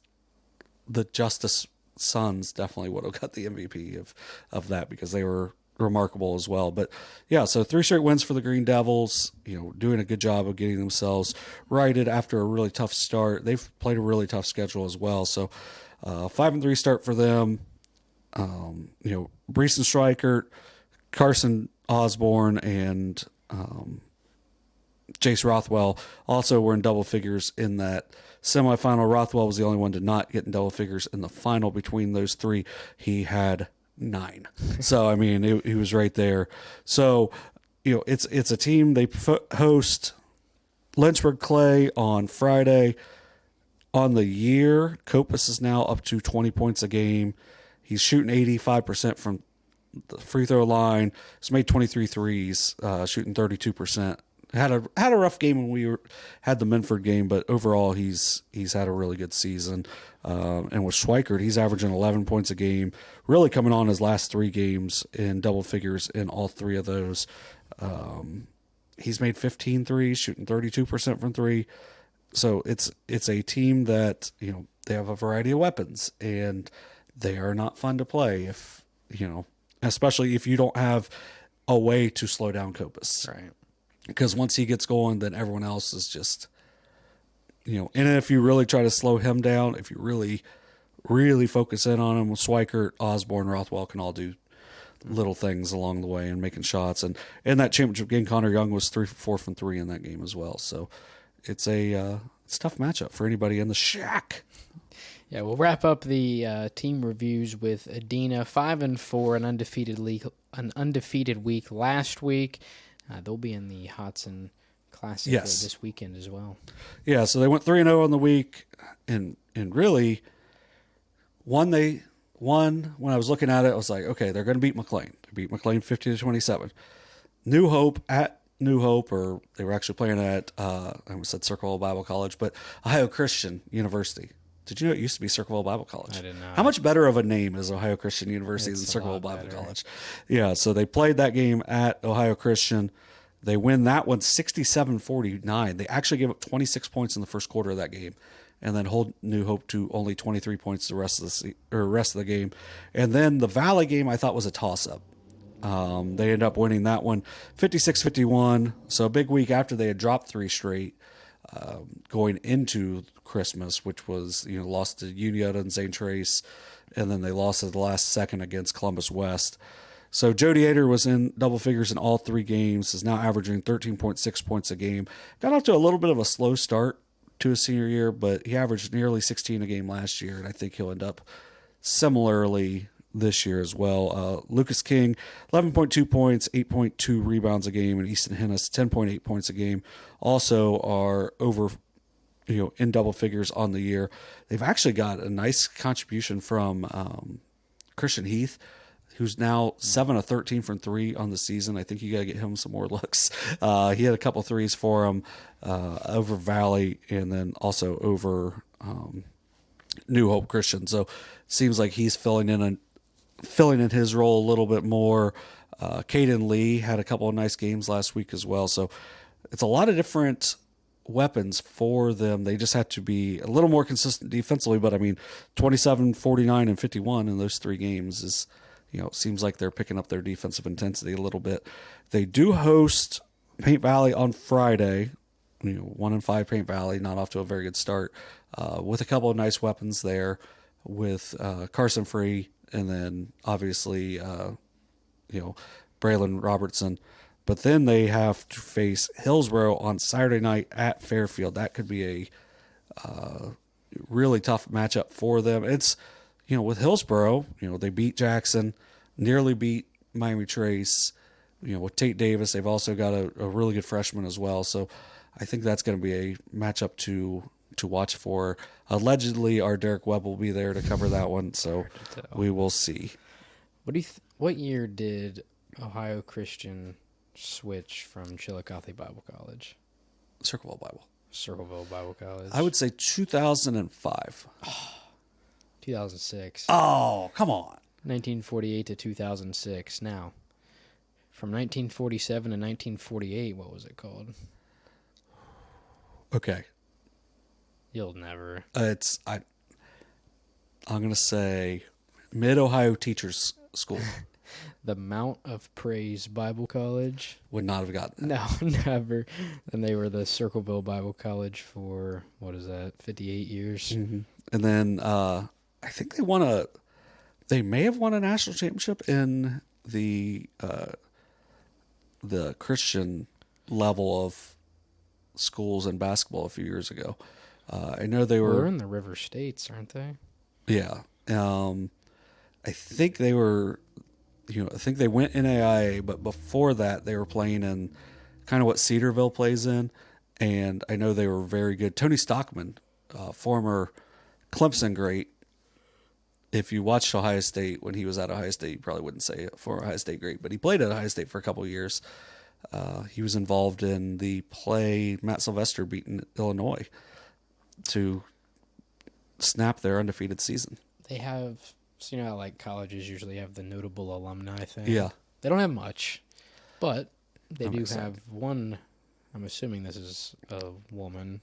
the Justice sons definitely would have got the MVP of that, because they were remarkable as well. But yeah, so 3 straight wins for the Green Devils, doing a good job of getting themselves righted after a really tough start. They've played a really tough schedule as well. So 5-3 start for them. Breeson Strikert, Carson Osborne, and Jace Rothwell also were in double figures in that semifinal. Rothwell was the only one to not get in double figures in the final. Between those 3, he had 9. So, he was right there. So, it's a team. They host Lynchburg-Clay on Friday. On the year, Copus is now up to 20 points a game. He's shooting 85% from the free throw line. He's made 23 threes, shooting 32%. Had a rough game when we had the Minford game, but overall he's had a really good season. And with Schweikert, he's averaging 11 points a game, really coming on his last 3 games in double figures in all 3 of those. He's made 15 threes, shooting 32% from 3. So it's a team that, they have a variety of weapons, and they are not fun to play especially if you don't have a way to slow down Copus. Right. Because once he gets going, then everyone else is just, and if you really try to slow him down, if you really, really focus in on him, Schweikert, Osborne, Rothwell can all do little things along the way and making shots. And in that championship game, Connor Young was 3 for 4 from 3 in that game as well. So it's a tough matchup for anybody in the shack. Yeah, we'll wrap up the team reviews with Adena 5-4, an undefeated week last week. They'll be in the Hodson Classic this weekend as well. Yeah, so they went 3-0 on the week, and really, when I was looking at it, I was like, okay, they're going to beat McLean. They beat McLean 50-27. New Hope at New Hope, or they were actually playing at, I almost said Circleville Bible College, but Ohio Christian University. Did you know it used to be Circleville Bible College? I did not. How much better of a name is Ohio Christian University than Circleville Bible College? Yeah, so they played that game at Ohio Christian. They win that one 67-49. They actually gave up 26 points in the first quarter of that game. and then hold New Hope to only 23 points the rest of the game. And then the Valley game I thought was a toss-up. They ended up winning that one 56-51. So a big week after they had dropped 3 straight going into Christmas, which was, lost to Unioto and St. Trace, and then they lost at the last second against Columbus West. So Jody Ader was in double figures in all 3 games, is now averaging 13.6 points a game. Got off to a little bit of a slow start to his senior year, but he averaged nearly 16 a game last year, and I think he'll end up similarly this year as well. Lucas King, 11.2 points, 8.2 rebounds a game, and Easton Hennis, 10.8 points a game, also are over, in double figures on the year. They've actually got a nice contribution from Christian Heath, who's now 7 of 13 from 3 on the season. I think you got to get him some more looks. He had a couple threes for him over Valley and then also over New Hope Christian. So it seems like he's filling in his role a little bit more. Caden Lee had a couple of nice games last week as well. So it's a lot of different weapons for them. They just have to be a little more consistent defensively. But, 27, 49, and 51 in those 3 games is, seems like they're picking up their defensive intensity a little bit. They do host Paint Valley on Friday. 1-5 Paint Valley, not off to a very good start, with a couple of nice weapons there with Carson Free and then obviously, Braylon Robertson. But then they have to face Hillsborough on Saturday night at Fairfield. That could be a really tough matchup for them. It's, with Hillsborough, they beat Jackson, nearly beat Miami Trace. With Tate Davis, they've also got a really good freshman as well. So I think that's going to be a matchup to watch for. Allegedly, our Derek Webb will be there to cover that one, so we will see. What year did Ohio Christian switch from Chillicothe Bible College? Circleville Bible College. I would say 2005. 2006. Oh, come on. 1948 to 2006. Now, from 1947 to 1948, what was it called? Okay. You'll never. I'm going to say Mid-Ohio Teachers School. The Mount of Praise Bible College. Would not have gotten that. No, never. And they were the Circleville Bible College for, 58 years? Mm-hmm. And then I think they may have won a national championship in the Christian level of schools in basketball a few years ago. I know they were in the River States, aren't they? Yeah. I think they were, I think they went NAIA, but before that they were playing in kind of what Cedarville plays in. And I know they were very good. Tony Stockman, former Clemson great. If you watched Ohio State when he was at Ohio State, you probably wouldn't say former Ohio State great, but he played at Ohio State for a couple of years. He was involved in the play Matt Sylvester beating Illinois to snap their undefeated season. They have, so how like colleges usually have the notable alumni thing? Yeah. They don't have much, but they do have one. I'm assuming this is a woman.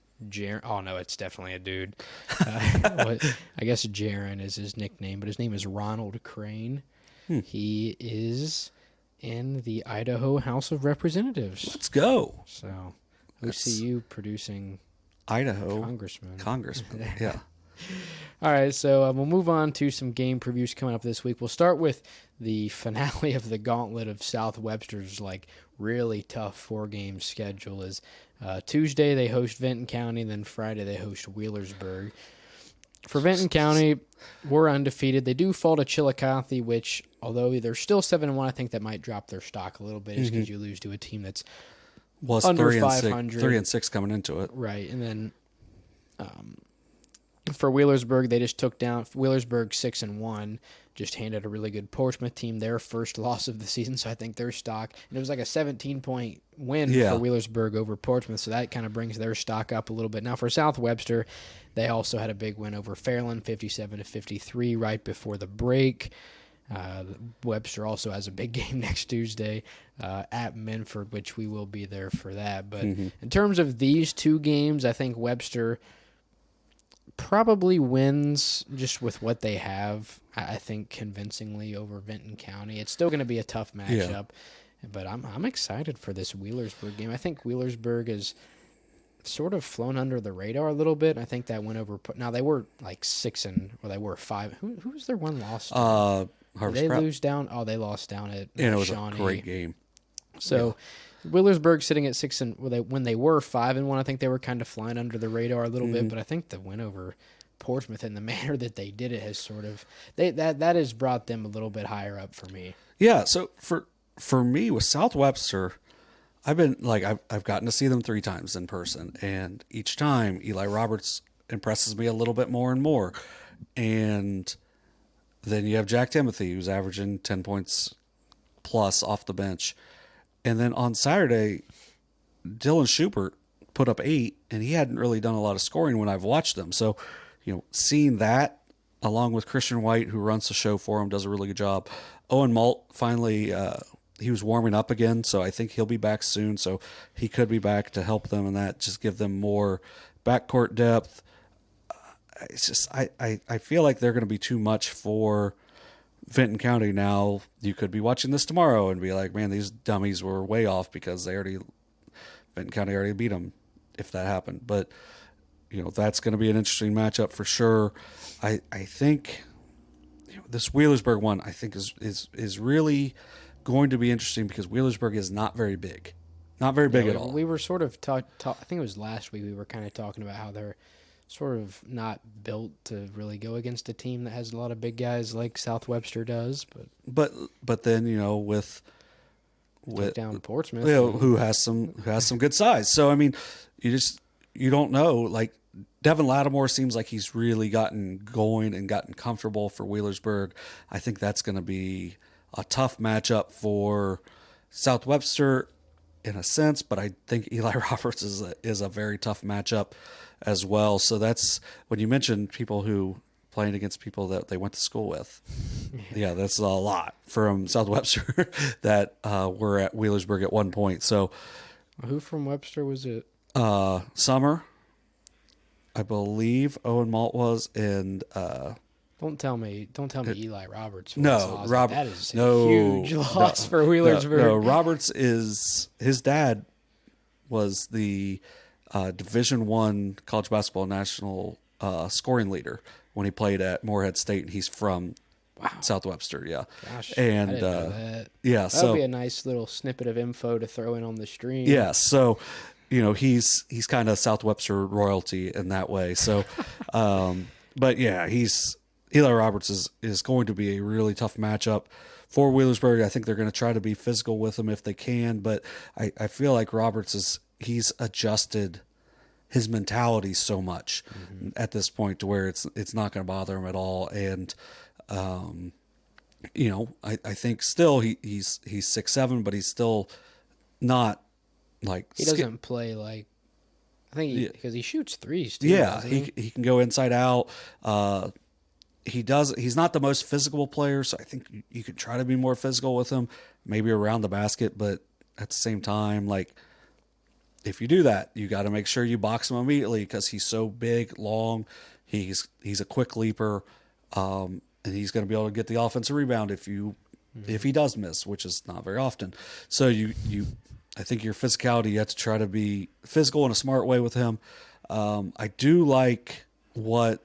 Oh, no, it's definitely a dude. I guess Jaron is his nickname, but his name is Ronald Crane. He is in the Idaho House of Representatives. Let's go. So we see you producing Idaho Congressman. Yeah. All right, so we'll move on to some game previews coming up this week. We'll start with the finale of the gauntlet of South Webster's really tough 4-game schedule. Is Tuesday they host Vinton County, and then Friday they host Wheelersburg. For Vinton County, we're undefeated. They do fall to Chillicothe, which, although they're still 7-1, I think that might drop their stock a little bit, just because you lose to a team that's under 500. 3-6 coming into it. Right, and then for Wheelersburg, they just took down Wheelersburg 6-1. Just handed a really good Portsmouth team their first loss of the season, so I think their stock, and it was like a 17-point win for Wheelersburg over Portsmouth, so that kind of brings their stock up a little bit. Now for South Webster, they also had a big win over Fairland, 57-53, right before the break. Webster also has a big game next Tuesday at Minford, which we will be there for that. But in terms of these 2 games, I think Webster probably wins just with what they have, I think, convincingly over Vinton County. It's still going to be a tough matchup, but I'm excited for this Wheelersburg game. I think Wheelersburg is sort of flown under the radar a little bit. I think that went over. Now, they were like 6 or they were 5. Who was their one loss to? Did they lose down? Oh, they lost down at and it was Shawnee. a great game. So Wheelersburg sitting at 6 when they were 5-1, I think they were kind of flying under the radar a little bit. But I think the win over Portsmouth in the manner that they did it has sort of that has brought them a little bit higher up for me. Yeah. So for me with South Webster, I've been like I've gotten to see them 3 times in person, and each time Eli Roberts impresses me a little bit more and more. And then you have Jack Timothy, who's averaging 10 points plus off the bench. And then on Saturday, Dylan Schubert put up 8, and he hadn't really done a lot of scoring when I've watched them. So, seeing that, along with Christian White, who runs the show for him, does a really good job. Owen Malt finally, he was warming up again, so I think he'll be back soon. So he could be back to help them, and that just give them more backcourt depth. It's just I feel like they're going to be too much for Vinton County. Now you could be watching this tomorrow and be like, man, these dummies were way off because Vinton County already beat them, if that happened. But that's going to be an interesting matchup for sure. I think this Wheelersburg one I think is really going to be interesting because Wheelersburg is not very big, at all. We were sort of I think it was last week we were kind of talking about how they're sort of not built to really go against a team that has a lot of big guys like South Webster does. But then with down Portsmouth, who has some good size. So I mean, you don't know. Like Devin Lattimore seems like he's really gotten going and gotten comfortable for Wheelersburg. I think that's going to be a tough matchup South Webster in a sense, but I think Eli Roberts is a very tough matchup as well. So that's when you mentioned people who playing against people that they went to school with. Yeah, that's a lot from South Webster that were at Wheelersburg at one point. So who from Webster was it? Summer, I believe Owen Malt was, and Don't tell me Eli Roberts. No, Robert. That is a huge loss for Wheelersburg. No, Roberts his dad was the Division I college basketball national scoring leader when he played at Morehead State, and he's from South Webster. Yeah, gosh, and I didn't know that. Yeah, that would be a nice little snippet of info to throw in on the stream. Yeah, so he's kind of South Webster royalty in that way. So, but yeah, Eli Roberts is going to be a really tough matchup for Wheelersburg. I think they're going to try to be physical with him if they can, but I feel like Roberts he's adjusted his mentality so much at this point to where it's not going to bother him at all. And I think still he's 6'7", but he's still not like he doesn't play like. I think because he shoots threes too. Yeah, he can go inside out. He's not the most physical player, so I think you could try to be more physical with him, maybe around the basket, but at the same time, like, if you do that, you got to make sure you box him immediately because he's so big, long. He's a quick leaper, and he's going to be able to get the offensive rebound if he does miss, which is not very often. So I think your physicality, you have to try to be physical in a smart way with him. I do like what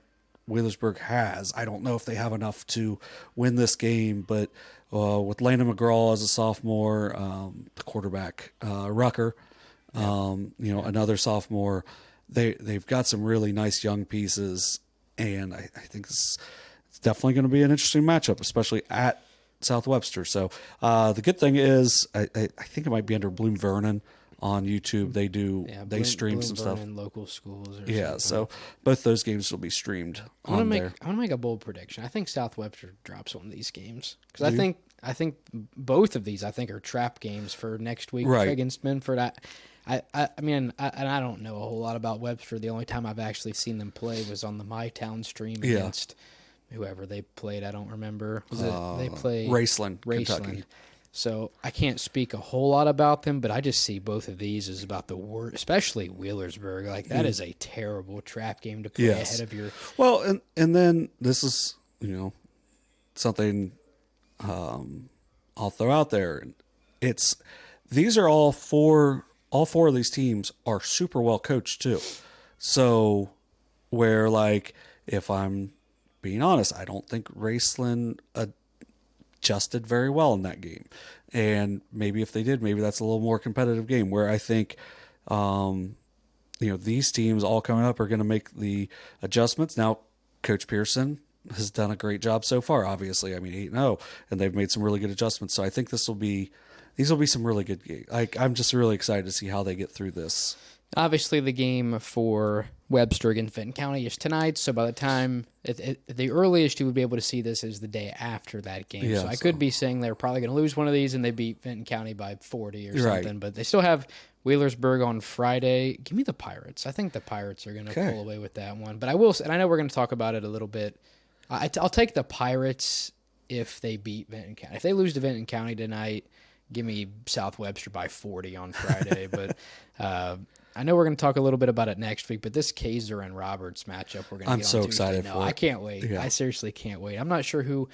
Wheelersburg has. I don't know if they have enough to win this game, but with Landon McGraw as a sophomore, the quarterback, Rucker, another sophomore, they've got some really nice young pieces, and I think it's definitely going to be an interesting matchup, especially at South Webster. So the good thing is, I think it might be under Bloom Vernon on YouTube. They stream some stuff. Local schools. So both those games will be streamed on there. I want to make a bold prediction. I think South Webster drops one of these games because I think both of these are trap games for next week against Minford. I mean, I don't know a whole lot about Webster. The only time I've actually seen them play was on the My Town stream against whoever they played. I don't remember. Was it they played Raceland, Kentucky. So I can't speak a whole lot about them, but I just see both of these as about the worst, especially Wheelersburg. Like, that is a terrible trap game to play ahead of your... Well, and then this is, something I'll throw out there. These are all four of these teams are super well coached too. So where, like, if I'm being honest, I don't think Raceland adjusted very well in that game. And maybe if they did, maybe that's a little more competitive game where I think, these teams all coming up are going to make the adjustments. Now, Coach Pearson has done a great job so far, obviously. I mean, 8-0, and they've made some really good adjustments. So I think these will be some really good games. I'm just really excited to see how they get through this. Obviously, the game for Webster against Vinton County is tonight, so by the time the earliest you would be able to see this is the day after that game. Yeah, so I could be saying they're probably going to lose one of these and they beat Vinton County by 40 or something, but they still have Wheelersburg on Friday. Give me the Pirates. I think the Pirates are going to pull away with that one. But I will, and I know we're going to talk about it a little bit. I'll take the Pirates if they beat Vinton County. If they lose to Vinton County tonight, give me South Webster by 40 on Friday. But I know we're going to talk a little bit about it next week, but this Kaiser and Roberts matchup we're going to get on so Tuesday. excited for it. I can't wait. Yeah. I seriously can't wait. I'm not sure who.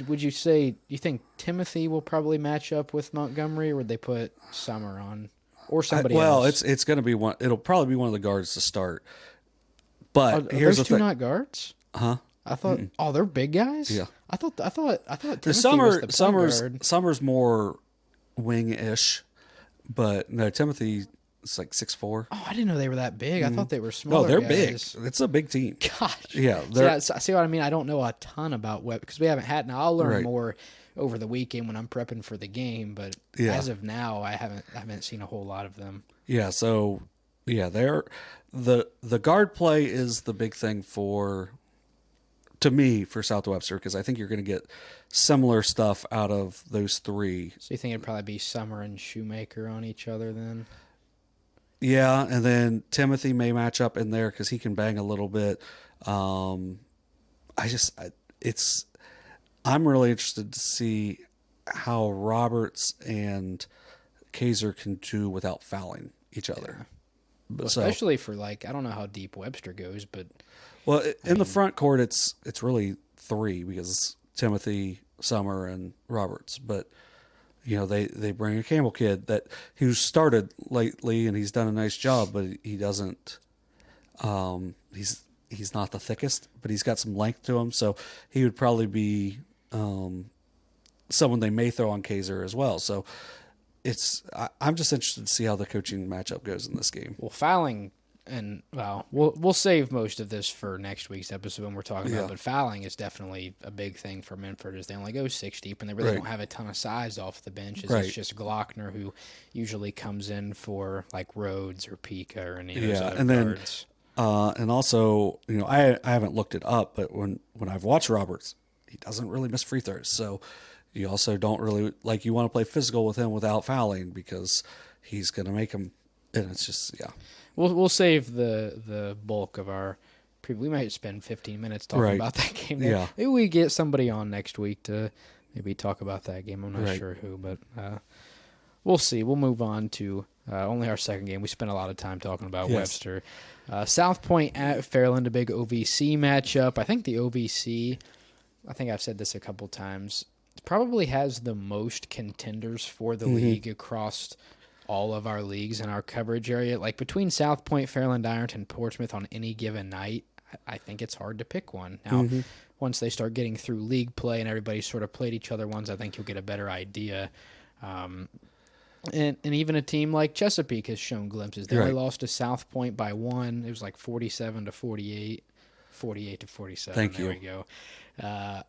Would you say, you think Timothy will probably match up with Montgomery, or would they put Summer on? Or somebody else? Well, it's going to be one. It'll probably be one of the guards to start. But here's those the two thing. not guards? Huh? I thought. Oh, they're big guys. Yeah. I thought Timothy was the point guard. Summer's more wing-ish, but no, Timothy is like 6'4". Oh, I didn't know they were that big. I thought they were smaller. No, they're guys. big. It's a big team. Gosh. Yeah. See what I mean? I don't know a ton about Web because we haven't had. Now I'll learn more over the weekend when I'm prepping for the game, but as of now, I haven't seen a whole lot of them. Yeah. So they're the guard play is the big thing for South Webster, because I think you're going to get similar stuff out of those three. So you think it'd probably be Summer and Shoemaker on each other then? Yeah, and then Timothy may match up in there because he can bang a little bit. I'm really interested to see how Roberts and Kaiser can do without fouling each other. Yeah. Well, especially for I don't know how deep Webster goes, but in the front court it's really three because Timothy, Summer, and Roberts, but they bring a Campbell kid that who's started lately and he's done a nice job, but he doesn't he's not the thickest, but he's got some length to him, so he would probably be someone they may throw on Kaiser as well. So I'm just interested to see how the coaching matchup goes in this game. Well, fouling, and we'll save most of this for next week's episode when we're talking about it, but fouling is definitely a big thing for Minford, as they only go 6 deep, and they really don't have a ton of size off the bench. It's just Glockner, who usually comes in for Rhodes or Pika or any of those other guards. And also, I haven't looked it up, but when I've watched Roberts, he doesn't really miss free throws. So you also don't really you want to play physical with him without fouling because he's going to make them. And it's just, We'll save the bulk of our. We might spend 15 minutes talking about that game. Yeah. Maybe we get somebody on next week to maybe talk about that game. I'm not sure who, but we'll see. We'll move on to only our second game. We spent a lot of time talking about Webster. South Point at Fairland, a big OVC matchup. I think the OVC, I think I've said this a couple times, probably has the most contenders for the league across all of our leagues in our coverage area. Between South Point, Fairland, Ironton, Portsmouth on any given night, I think it's hard to pick one. Now, once they start getting through league play and everybody sort of played each other once, I think you'll get a better idea. And even a team like Chesapeake has shown glimpses. They only lost to South Point by 1. It was 47-48, 48-47. Thank you. There we go. I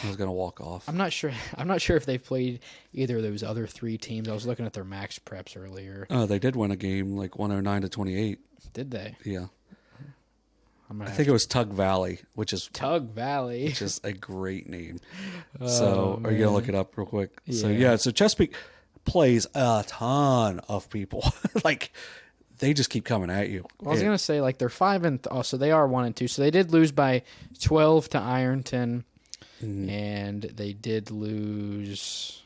was going to walk off. I'm not sure if they've played either of those other 3 teams. I was looking at their max preps earlier. They did win a game 109-28. Did they? Yeah. I think it was Tug Valley, which is a great name. So are you going to look it up real quick? Yeah. So Chesapeake plays a ton of people. They just keep coming at you. Well, I was going to say, they're 5 so they are 1-2. So they did lose by 12 to Ironton, and they did lose.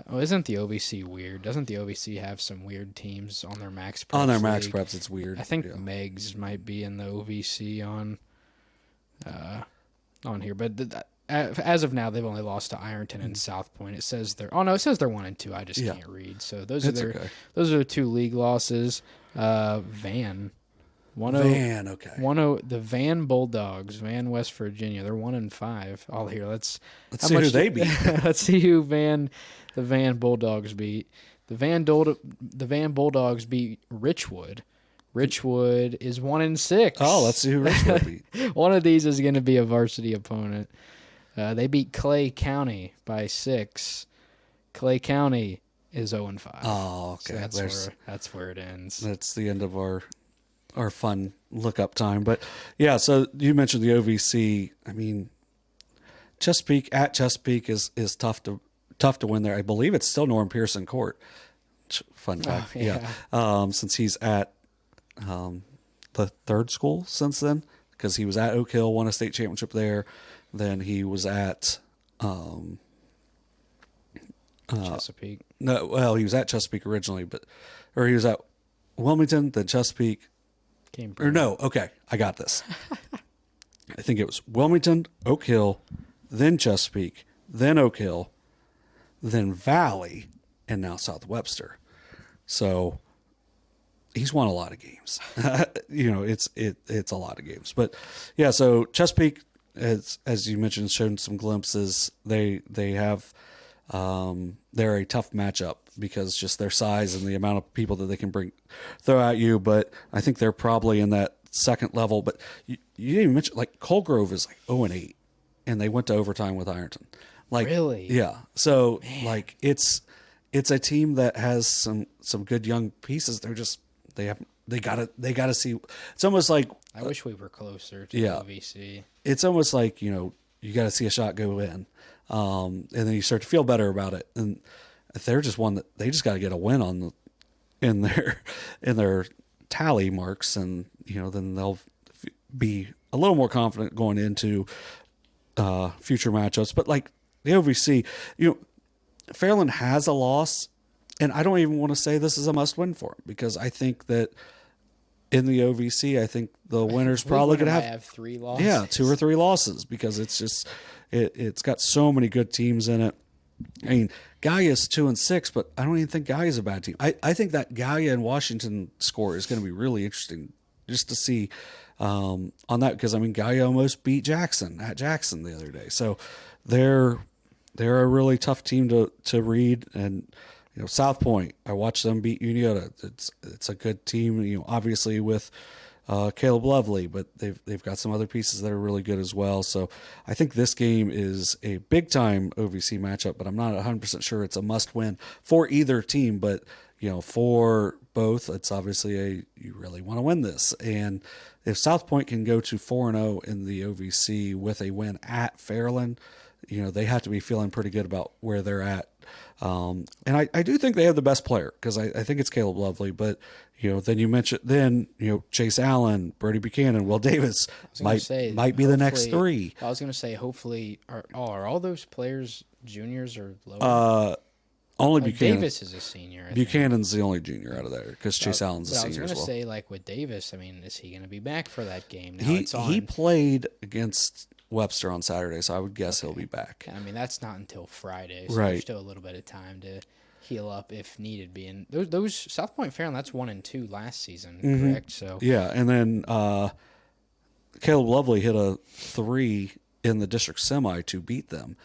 Oh, isn't the OVC weird? Doesn't the OVC have some weird teams on their max preps On their max league? preps, it's weird. I think Yeah. Megs might be in the OVC on here, but as of now, they've only lost to Ironton and South Point. It says they're 1-2. I just can't read. So those are those are the 2 league losses. Van. The Van Bulldogs, Van, West Virginia. They're 1-5. Oh, here let's see who they beat. Let's see who the Van Bulldogs beat. The Van Bulldogs beat Richwood. Richwood is 1-6. Oh, let's see who Richwood beat. One of these is going to be a varsity opponent. They beat Clay County by 6. Clay County is 0-5. Oh, okay. So that's where it ends. That's the end of our fun look-up time. But, yeah, so you mentioned the OVC. I mean, Chesapeake is tough to win there. I believe it's still Norm Pearson Court. Fun fact. Since he's at the 3rd school since then, because he was at Oak Hill, won a state championship there. Then he was at Chesapeake. No, well, he was at Chesapeake originally, or he was at Wilmington, then Chesapeake. I got this. I think it was Wilmington, Oak Hill, then Chesapeake, then Oak Hill, then Valley, and now South Webster. So he's won a lot of games. It's a lot of games. But yeah, so Chesapeake, as you mentioned, shown some glimpses. They have they're a tough matchup because just their size and the amount of people that they can throw at you. But I think they're probably in that second level. But you didn't even mention, like, Colgrove is like 0-8, and they went to overtime with Ironton. Like, really? Yeah. So like it's a team that has some good young pieces. They're just they gotta see. It's almost like I wish we were closer to the OVC. It's almost like, you got to see a shot go in, and then you start to feel better about it. And if they're just one that they just got to get a win in their tally marks, and then they'll be a little more confident going into future matchups. But like the OVC, Fairland has a loss, and I don't even want to say this is a must-win for them, because I think that in the OVC, I think the winner's probably going to have 3 losses. Yeah, 2 or 3 losses, because it's just it's got so many good teams in it. I mean, Gaia's 2-6, but I don't even think Gaia's a bad team. I think that Gaia and Washington score is going to be really interesting just to see on that, because I mean, Gaia almost beat Jackson at Jackson the other day, so they're a really tough team to read. And South Point, I watched them beat Unioto. It's a good team, obviously with Caleb Lovely, but they've got some other pieces that are really good as well. So I think this game is a big time OVC matchup, but I'm not 100% sure it's a must win for either team. But for both, it's obviously you really want to win this. And if South Point can go to 4-0 in the OVC with a win at Fairland, they have to be feeling pretty good about where they're at. And I do think they have the best player, because I think it's Caleb Lovely. But then you mentioned Chase Allen, Brody Buchanan, Will Davis might be the next 3. I was going to say, hopefully, are all those players juniors or lower? Only Buchanan. Davis is a senior. Buchanan's the only junior out of there, because Chase Allen's a senior as well. I was going to say, like with Davis, I mean, is he going to be back for that game? Now he played against Webster on Saturday, so I would guess he'll be back. I mean, that's not until Friday, so right. There's still a little bit of time to heal up if needed. Being those South Point Fairland, that's 1-2 last season, correct? So yeah, and then Caleb Lovely hit a 3 in the district semi to beat them.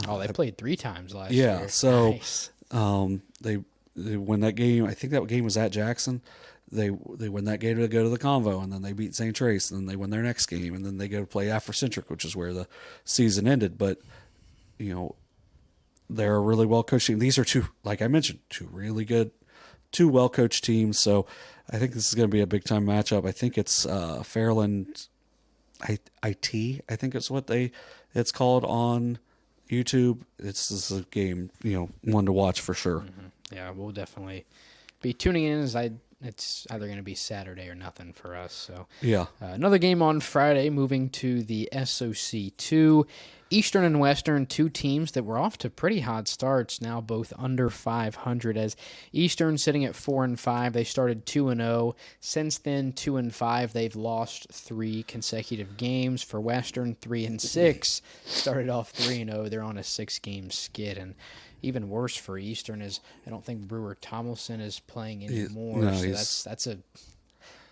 They played 3 times last year. Yeah, so nice. They win that game. I think that game was at Jackson. They win that game to go to the Convo, and then they beat St. Trace, and then they win their next game, and then they go to play Afrocentric, which is where the season ended. But they're a really well coached team. These are like I mentioned, 2 really good, 2 well coached teams. So I think this is going to be a big time matchup. I think it's Fairland IT. I think it's what it's called on YouTube. This is a game, one to watch for sure. Mm-hmm. Yeah, we'll definitely be tuning in. It's either going to be Saturday or nothing for us. So yeah, another game on Friday. Moving to the SOC 2, Eastern and Western, two teams that were off to pretty hot starts, now both under 500. As Eastern sitting at 4-5, they started 2-0. Since then, 2-5, they've lost 3 consecutive games. For Western, 3-6, started off 3-0. They're on a 6-game skid, and even worse for Eastern is I don't think Brewer Tomlinson is playing anymore. No, so that's a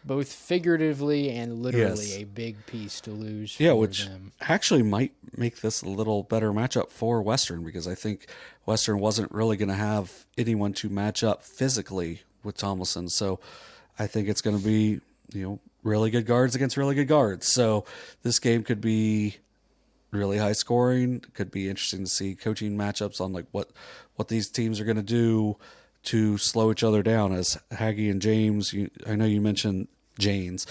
both figuratively and literally a big piece to lose. Yeah, for which them. actually might make this a little better matchup for Western, because I think Western wasn't really going to have anyone to match up physically with Tomlinson. So I think it's going to be, really good guards against really good guards. So this game could be really high scoring. Could be interesting to see coaching matchups on like what these teams are going to do to slow each other down. As Haggy and James, I know you mentioned Janes.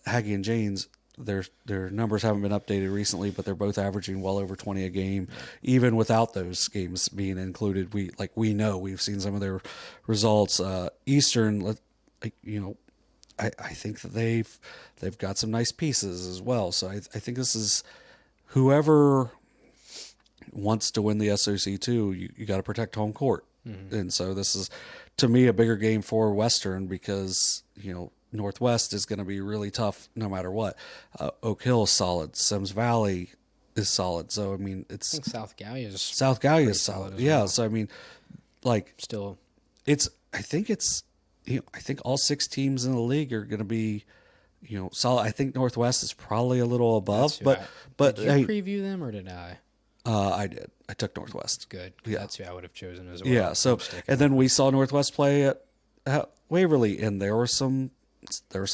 Haggy and Janes, their numbers haven't been updated recently, but they're both averaging well over 20 a game, even without those games being included. We've seen some of their results. Eastern, I think that they've got some nice pieces as well. So I think this is whoever wants to win the SOC too. You got to protect home court. And so this is, to me, a bigger game for Western because, Northwest is going to be really tough no matter what. Oak Hill is solid. Sims Valley is solid. So, I mean, I think South Gallia is solid. Yeah. Well. So, I mean, Still. I think all 6 teams in the league are going to be, solid. I think Northwest is probably a little above, but did you preview them or did I? I did. I took Northwest. Good. Yeah. That's who I would have chosen as well. Yeah. So, and then we saw Northwest play at Waverly, and there were some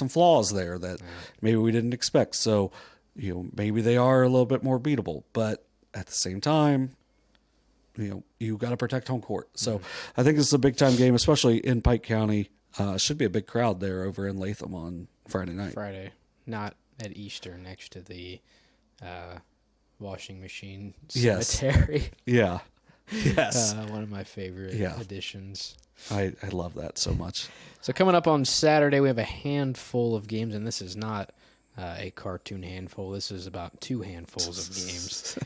flaws there that maybe we didn't expect. So, maybe they are a little bit more beatable, but at the same time, you got to protect home court. So I think this is a big time game, especially in Pike County. Should be a big crowd there over in Latham on Friday night. Not at Easter, next to the washing machine Yes. cemetery. Yeah. Yes. One of my favorite additions. I love that so much. So coming up on Saturday, we have a handful of games, and this is not a cartoon handful. This is about 2 handfuls of games.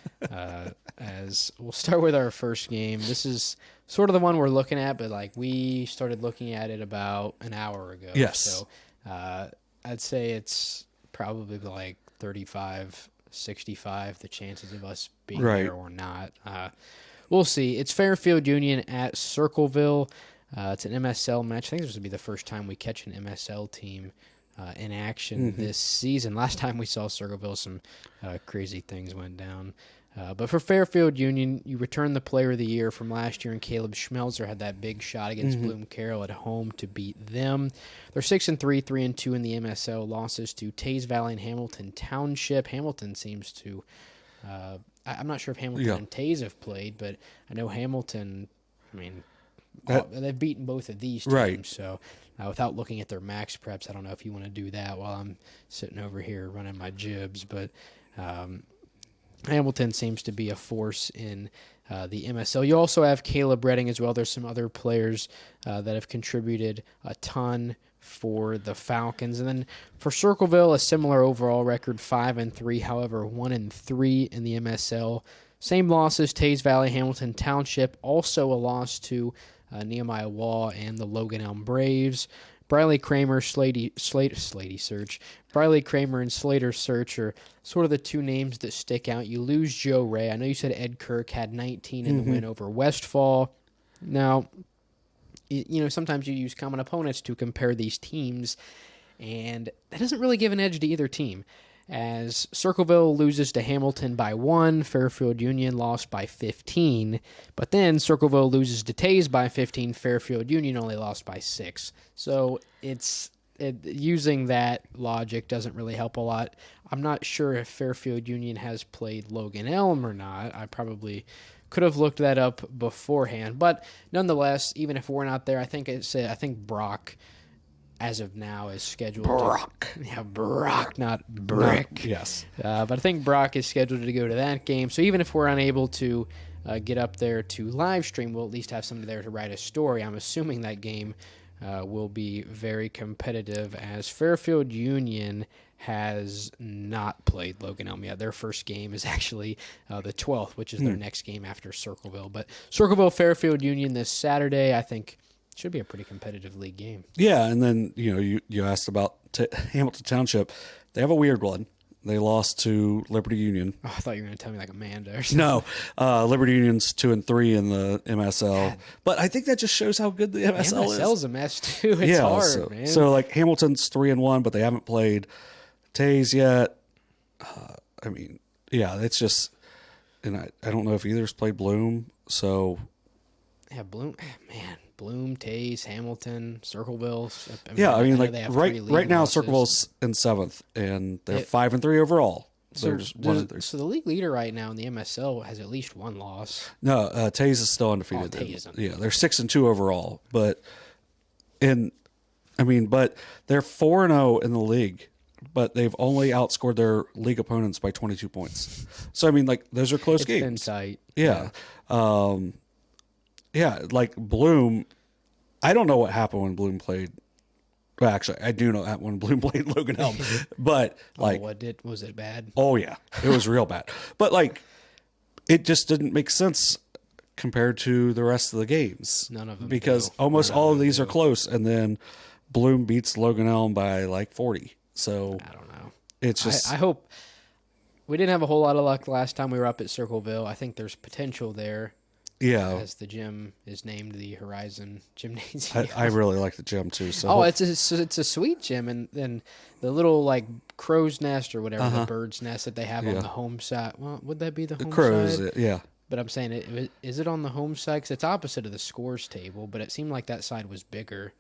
As we'll start with our first game. This is sort of the one we're looking at, but we started looking at it about an hour ago. Yes. So I'd say it's probably 35-65, the chances of us being there or not. We'll see. It's Fairfield Union at Circleville. It's an MSL match. I think this would be the first time we catch an MSL team in action this season. Last time we saw Circleville, some crazy things went down. But for Fairfield Union, you return the player of the year from last year, and Caleb Schmelzer had that big shot against Bloom Carroll at home to beat them. They're 6-3, 3-2 in the MSL. Losses to Tays Valley and Hamilton Township. Hamilton seems to... I'm not sure if Hamilton and Tays have played, but I know Hamilton, they've beaten both of these teams. Right. So without looking at their max preps, I don't know if you want to do that while I'm sitting over here running my jibs, but... Hamilton seems to be a force in the MSL. You also have Caleb Redding as well. There's some other players that have contributed a ton for the Falcons. And then for Circleville, a similar overall record, 5-3, however, 1-3 in the MSL. Same losses, Tays Valley, Hamilton Township. Also a loss to Nehemiah Waugh and the Logan Elm Braves. Briley, Cramer, Briley, Cramer, and Slater Search are sort of the 2 names that stick out. You lose Joe Wray. I know you said Ed Kirk had 19 in the win over Westfall. Now, sometimes you use common opponents to compare these teams, and that doesn't really give an edge to either team. As Circleville loses to Hamilton by 1, Fairfield Union lost by 15, but then Circleville loses to Tays by 15, Fairfield Union only lost by 6. So using that logic doesn't really help a lot. I'm not sure if Fairfield Union has played Logan Elm or not. I probably could have looked that up beforehand, but nonetheless, even if we're not there, I think Brock, as of now, is scheduled Brock, not Brick. Yes. But I think Brock is scheduled to go to that game. So even if we're unable to get up there to live stream, we'll at least have somebody there to write a story. I'm assuming that game will be very competitive, as Fairfield Union has not played Logan Elm yet. Their first game is actually the 12th, which is their next game after Circleville. But Circleville Fairfield Union this Saturday, I think, should be a pretty competitive league game. Yeah, and then you asked about Hamilton Township. They have a weird one. They lost to Liberty Union. Oh, I thought you were going to tell me like Amanda or something. No, Liberty Union's 2-3 in the MSL, but I think that just shows how good the MSL is. MSL's a mess too. It's hard, man. So like Hamilton's 3-1, but they haven't played Tays yet. I mean, yeah, it's just, and I don't know if either's played Bloom. So yeah, Bloom, man. Bloom, Tays, Hamilton, Circleville. I mean, like right now, Circleville's in 7th, and they're 5-3 overall. So the league leader right now in the MSL has at least one loss. No, Tays is still undefeated. Yeah, they're 6-2 overall, but they're 4-0 in the league, but they've only outscored their league opponents by 22 points. So I mean, like those are close games. It's been tight. Yeah. Yeah, like Bloom, I don't know what happened when Bloom played. Well, actually, I do know that when Bloom played Logan Elm, but like, was it bad? Oh yeah, it was real bad. But like, it just didn't make sense compared to the rest of the games. None of them, because almost all of these are close, and then Bloom beats Logan Elm by like 40. So I don't know. It's just I hope we didn't have a whole lot of luck last time we were up at Circleville. I think there's potential there. Yeah, as the gym is named the Horizon Gymnasium. I really like the gym too. So it's a sweet gym, and then the little like crow's nest or whatever the bird's nest that they have on the home side. Well, would that be the home crows? side? Yeah. But I'm saying, is it on the home side? Because it's opposite of the scores table, but it seemed like that side was bigger.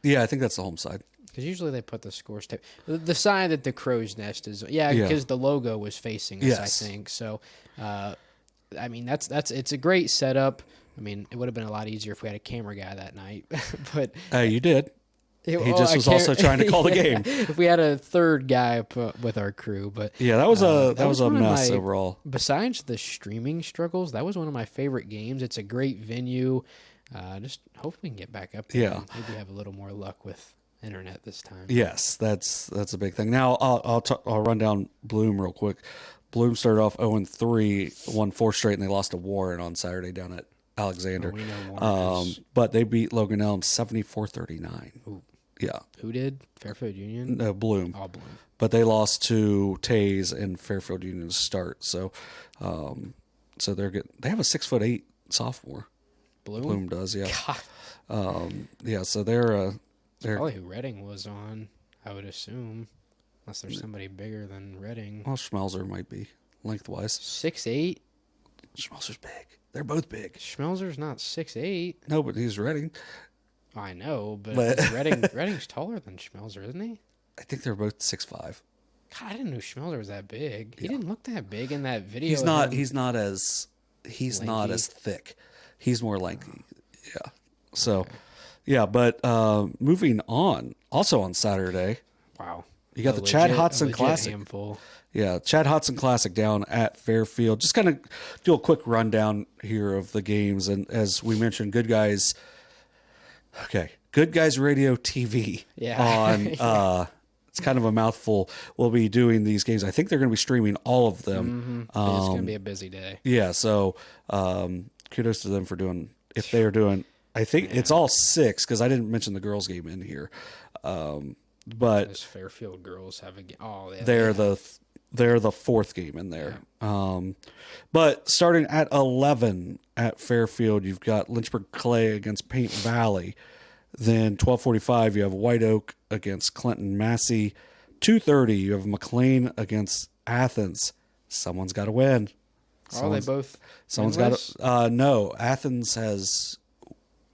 Yeah, I think that's the home side. Because usually they put the scores table. The side that the crow's nest is, because the logo was facing us, I think. So, I mean, it's a great setup. I mean, it would have been a lot easier if we had a camera guy that night, but you did. He just was also trying to call the game. If we had a third guy with our crew, but yeah, that was a mess overall. Besides the streaming struggles, that was one of my favorite games. It's a great venue. Just hope we can get back up there. Yeah, maybe have a little more luck with internet this time. Yes, that's a big thing. Now I'll run down Bloom real quick. Bloom started off 0-3, won 4 straight, and they lost to Warren on Saturday down at Alexander. We know Warren but they beat Logan Elm 74-39. Ooh. Yeah. Who did? Fairfield Union? No, Bloom. Oh, Bloom. But they lost to Tays and Fairfield Union to start. So they're good. They have a 6'8" sophomore. Bloom does, yeah. God. Yeah, so they're probably who Redding was on, I would assume. Unless there's somebody bigger than Redding. Well, Schmelzer might be, lengthwise. 6'8"? Schmelzer's big. They're both big. Schmelzer's not 6'8". No, but he's Redding. I know, but Redding's taller than Schmelzer, isn't he? I think they're both 6'5". God, I didn't know Schmelzer was that big. He didn't look that big in that video. He's not as thick. He's more lengthy. Yeah. So, yeah, but moving on, also on Saturday. Wow. You got the Chad Hodson Classic. Handful. Yeah, Chad Hodson Classic down at Fairfield. Just kind of do a quick rundown here of the games. And as we mentioned, Good Guys Radio TV on it's kind of a mouthful. We'll be doing these games. I think they're going to be streaming all of them. Mm-hmm. It's going to be a busy day. Yeah, so kudos to them for doing, if they are doing, I think it's all 6 because I didn't mention the girls game in here. But those Fairfield girls have a game. Oh, yeah, they're the 4th game in there. But starting at 11 at Fairfield, you've got Lynchburg-Clay against Paint Valley. Then 12:45, you have White Oak against Clinton Massey. 2:30, you have McLean against Athens. Someone's got to win. Are they both? Someone's got to. No, Athens has.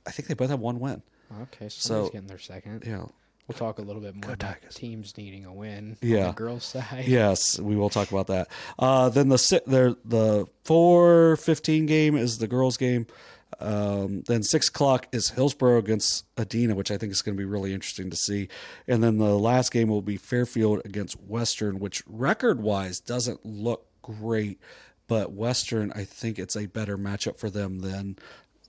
I think they both have 1 win. Okay, so somebody's getting their second. Yeah. We'll talk a little bit more about teams needing a win on the girls' side. Yes, we will talk about that. Then the 4:15 game is the girls' game. Then 6 o'clock is Hillsborough against Adena, which I think is going to be really interesting to see. And then the last game will be Fairfield against Western, which record-wise doesn't look great, but Western, I think it's a better matchup for them than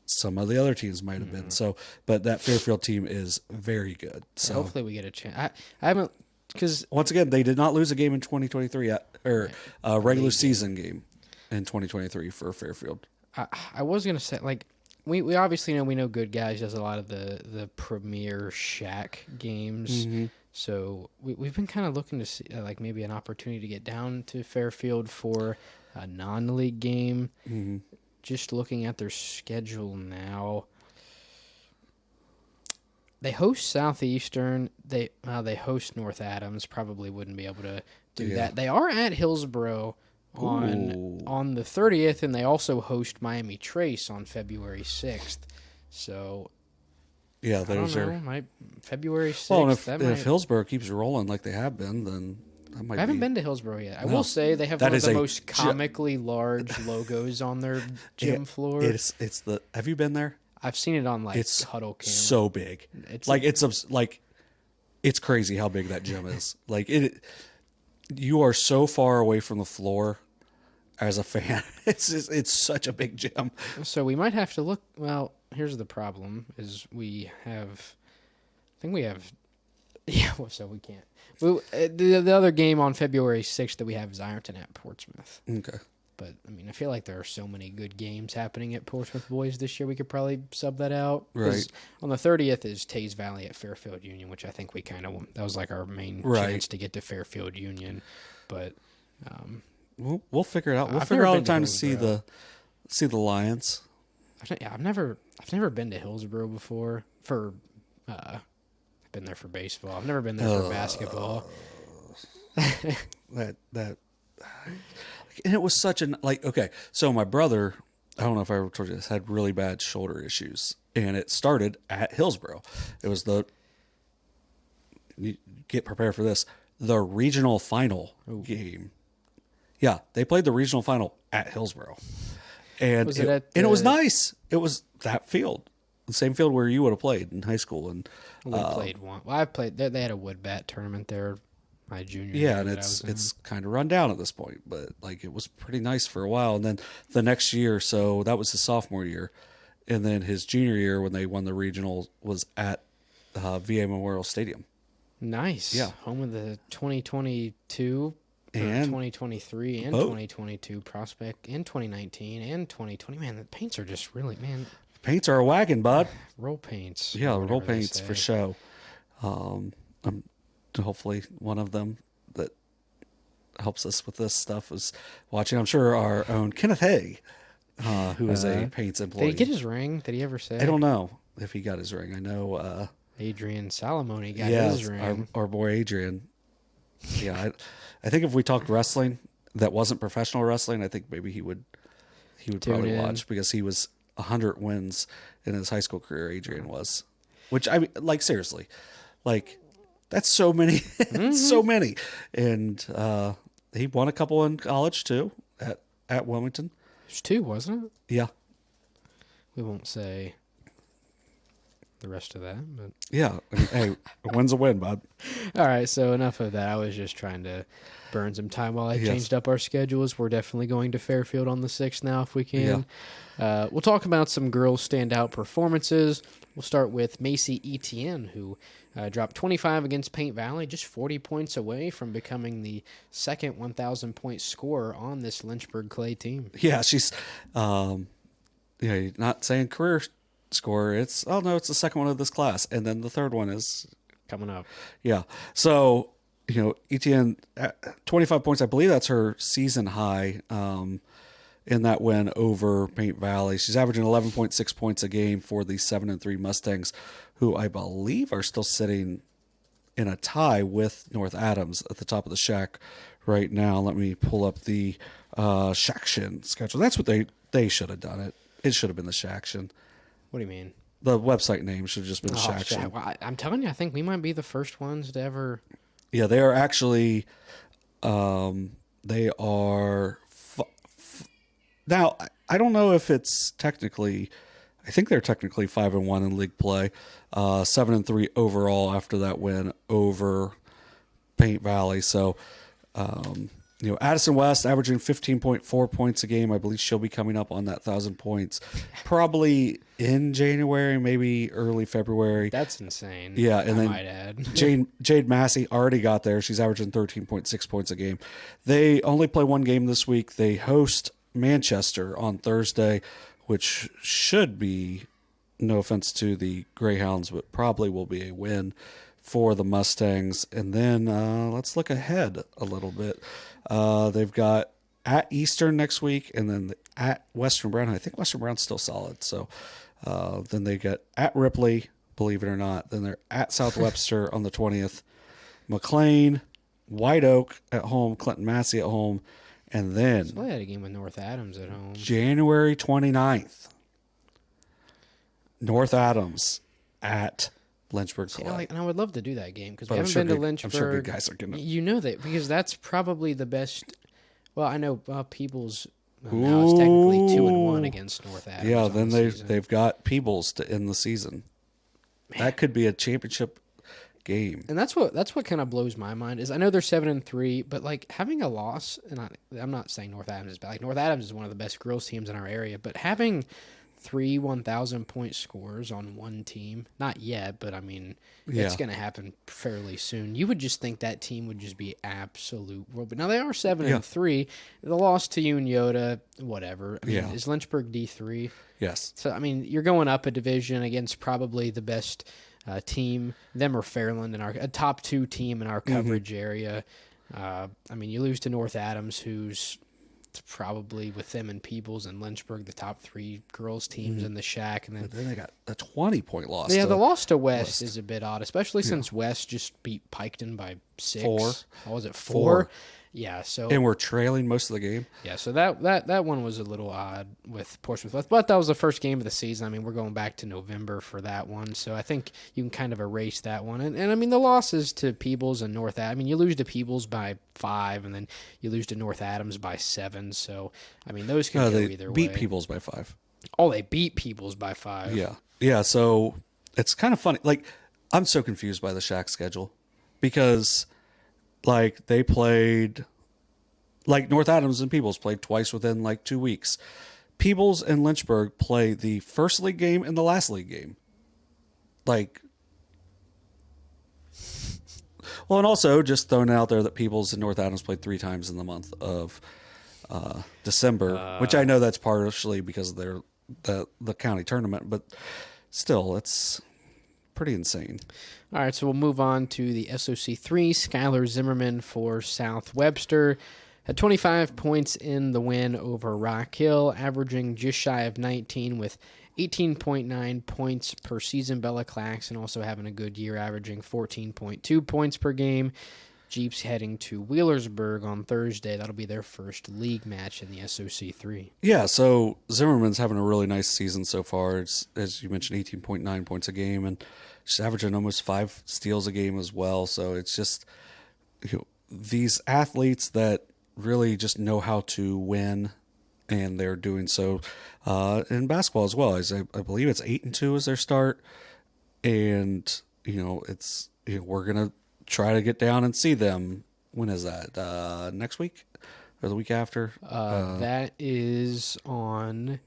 some of the other teams might have been. So, but that Fairfield team is very good. So hopefully we get a chance. I haven't, because once again, they did not lose a game in 2023 or a regular season game in 2023 for Fairfield. I was going to say, like, we obviously know, we know Good Guys does a lot of the premier shack games. So we've been kind of looking to see, like, maybe an opportunity to get down to Fairfield for a non-league game. Just looking at their schedule now, they host Southeastern. They host North Adams. Probably wouldn't be able to do that. They are at Hillsboro on the 30th, and they also host Miami Trace on February 6th. So. Yeah, those are February 6th. Well, and if Hillsborough keeps rolling like they have been, then that might I haven't been to Hillsborough yet. I will say they have one of the most comically large logos on their gym floor. Have you been there? I've seen it on Huddle Cam. So big. It's crazy how big that gym is. You are so far away from the floor as a fan. It's such a big gym. So we might have to look. Well, here's the problem: is so we can't. Well, the other game on February 6th that we have is Ironton at Portsmouth. Okay. But, I mean, I feel like there are so many good games happening at Portsmouth Boys this year, we could probably sub that out. Right. On the 30th is Taze Valley at Fairfield Union, which I think we kind of, that was like our main chance to get to Fairfield Union. But we'll figure it out. We'll figure out a time to see the Lions. I've never been to Hillsborough before. I've been there for baseball. I've never been there for basketball. And it was such okay, so my brother, I don't know if I ever told you this, had really bad shoulder issues, and it started at Hillsborough. It was you get prepared for this, the regional final game. Yeah, they played the regional final at Hillsborough. And it was nice. It was that field, the same field where you would have played in high school. And we played one. Well, I played. They had a wood bat tournament there my junior year. Yeah, and it's kind of run down at this point, but it was pretty nice for a while. And then the next year, so that was his sophomore year, and then his junior year when they won the regional was at VA Memorial Stadium. Nice. Yeah, home of the 2022 and 2023 and 2022 prospect, and 2019 and 2020. Man, the paints are just really Paints are a wagon, bud. Roll paints. Yeah, roll paints for show. Hopefully one of them that helps us with this stuff is watching. I'm sure our own Kenneth Hay, who is a paints employee. Did he get his ring? Did he ever say? I don't know if he got his ring. I know Adrian Salamone got his ring. Our boy Adrian. Yeah, I think if we talked wrestling that wasn't professional wrestling, I think maybe he would probably watch, because he was 100 wins in his high school career. Adrian was, which I mean, seriously, that's so many. It's so many. And he won a couple in college too at Wilmington. There's two, wasn't it? Yeah. We won't say the rest of that, but yeah. I mean, hey, a win's a win, bud. All right, so enough of that. I was just trying to burn some time while I changed up our schedules. We're definitely going to Fairfield on the 6th now if we can. Yeah. We'll talk about some girls' standout performances. We'll start with Macy Etienne, who dropped 25 against Paint Valley, just 40 points away from becoming the second 1,000-point scorer on this Lynchburg-Clay team. Yeah, she's not saying career scorer. It's the second one of this class, and then the third one is coming up. Yeah. So, Etienne, 25 points, I believe that's her season high in that win over Paint Valley. She's averaging 11.6 points a game for the 7-3 Mustangs, who I believe are still sitting in a tie with North Adams at the top of the shack right now. Let me pull up the Shaction schedule. That's what they should have done. It should have been the Shaction. What do you mean? The website name should have just been the Shaction. Well, I'm telling you, I think we might be the first ones to ever. Yeah, they are actually. They are. Now, I don't know if it's technically. I think they're technically 5-1 in league play, 7-3 overall after that win over Paint Valley. So, Addison West averaging 15.4 points a game. I believe she'll be coming up on that 1,000 points probably in January, maybe early February. That's insane. Yeah, and I then might add. Jade Massey already got there. She's averaging 13.6 points a game. They only play one game this week. They host Manchester on Thursday, which should be, no offense to the Greyhounds, but probably will be a win for the Mustangs. And then let's look ahead a little bit. They've got at Eastern next week, and then at Western Brown. I think Western Brown's still solid. So then they get at Ripley, believe it or not. Then they're at South Webster on the 20th. McLean, White Oak at home, Clinton Massey at home. And then So they had a game with North Adams at home. January 29th, North Adams at Lynchburg-Clay. And I would love to do that game because we But haven't been to Lynchburg. I'm sure good guys are going to. You know that because that's probably the best. Well, I know Peebles now is technically 2-1 against North Adams. Yeah, on then the season. they've got Peebles to end the season. That could be a championship game. And that's what kind of blows my mind is I know they're 7-3, but like having a loss, and I'm not saying North Adams is bad. Like North Adams is one of the best girls teams in our area, but having 3 1,000-point scores on one team, not yet, but I mean it's going to happen fairly soon. You would just think that team would just be absolute world. But now they are 7-3. The loss to Unioto, whatever. I mean, is Lynchburg D3? Yes. So I mean, you're going up a division against probably the best team, them or Fairland, and a top 2 team in our coverage area. I mean, you lose to North Adams, who's probably with them and Peebles and Lynchburg, the top 3 girls teams in the shack, and then they got a 20-point loss. Yeah, the loss to West is a bit odd, especially since West just beat Piketon by 6. 4. What was it, 4? Yeah, so and we're trailing most of the game. Yeah, so that one was a little odd with Portsmouth West, but that was the first game of the season. I mean, we're going back to November for that one, so I think you can kind of erase that one. And I mean, the losses to Peebles and North Adams. I mean, you lose to Peebles by 5, and then you lose to North Adams by 7. So I mean, those can go either way. They beat Peebles by 5. Oh, they beat Peebles by 5. Yeah. So it's kind of funny. Like, I'm so confused by the shack schedule because, like, they played, like, North Adams and Peebles played twice within, like, 2 weeks. Peebles and Lynchburg play the first league game and the last league game. Like, well, and also just throwing out there that Peebles and North Adams played 3 times in the month of December, which I know that's partially because of the county tournament, but still, it's pretty insane. All right, so we'll move on to the SOC3. Skylar Zimmerman for South Webster had 25 points in the win over Rock Hill, averaging just shy of 19 with 18.9 points per season. Bella Claxon also having a good year, averaging 14.2 points per game. Jeeps heading to Wheelersburg on Thursday. That'll be their first league match in the SOC3. Yeah, so Zimmerman's having a really nice season so far. It's, as you mentioned, 18.9 points a game, and she's averaging almost 5 steals a game as well. So it's just these athletes that really just know how to win, and they're doing so in basketball as well. As I believe it's 8-2 as their start, and it's we're gonna try to get down and see them. When is that? Next week or the week after? That is on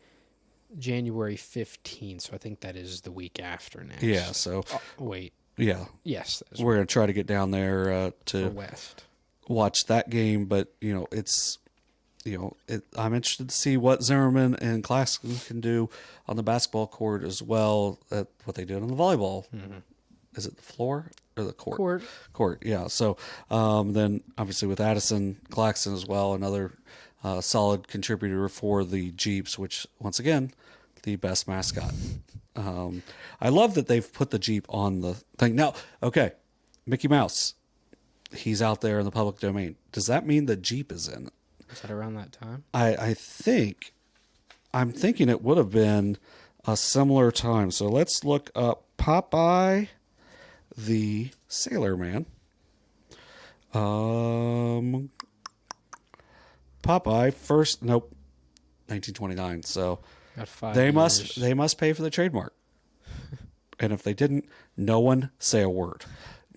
January 15th, so I think that is the week after next. Yeah. So wait. Yeah. Yes. We're gonna try to get down there to West. Watch that game, but it's I'm interested to see what Zimmerman and Claxon can do on the basketball court as well as what they did on the volleyball. Mm-hmm. Is it the floor or the court? Court, yeah. So then obviously with Addison Claxon as well, another solid contributor for the Jeeps, which once again, the best mascot. I love that they've put the Jeep on the thing. Now, okay, Mickey Mouse, he's out there in the public domain. Does that mean the Jeep is in? Is that around that time? I'm thinking it would have been a similar time. So let's look up Popeye the Sailor Man. Popeye first, 1929. So Got 5 they years. must pay for the trademark. And if they didn't, no one say a word.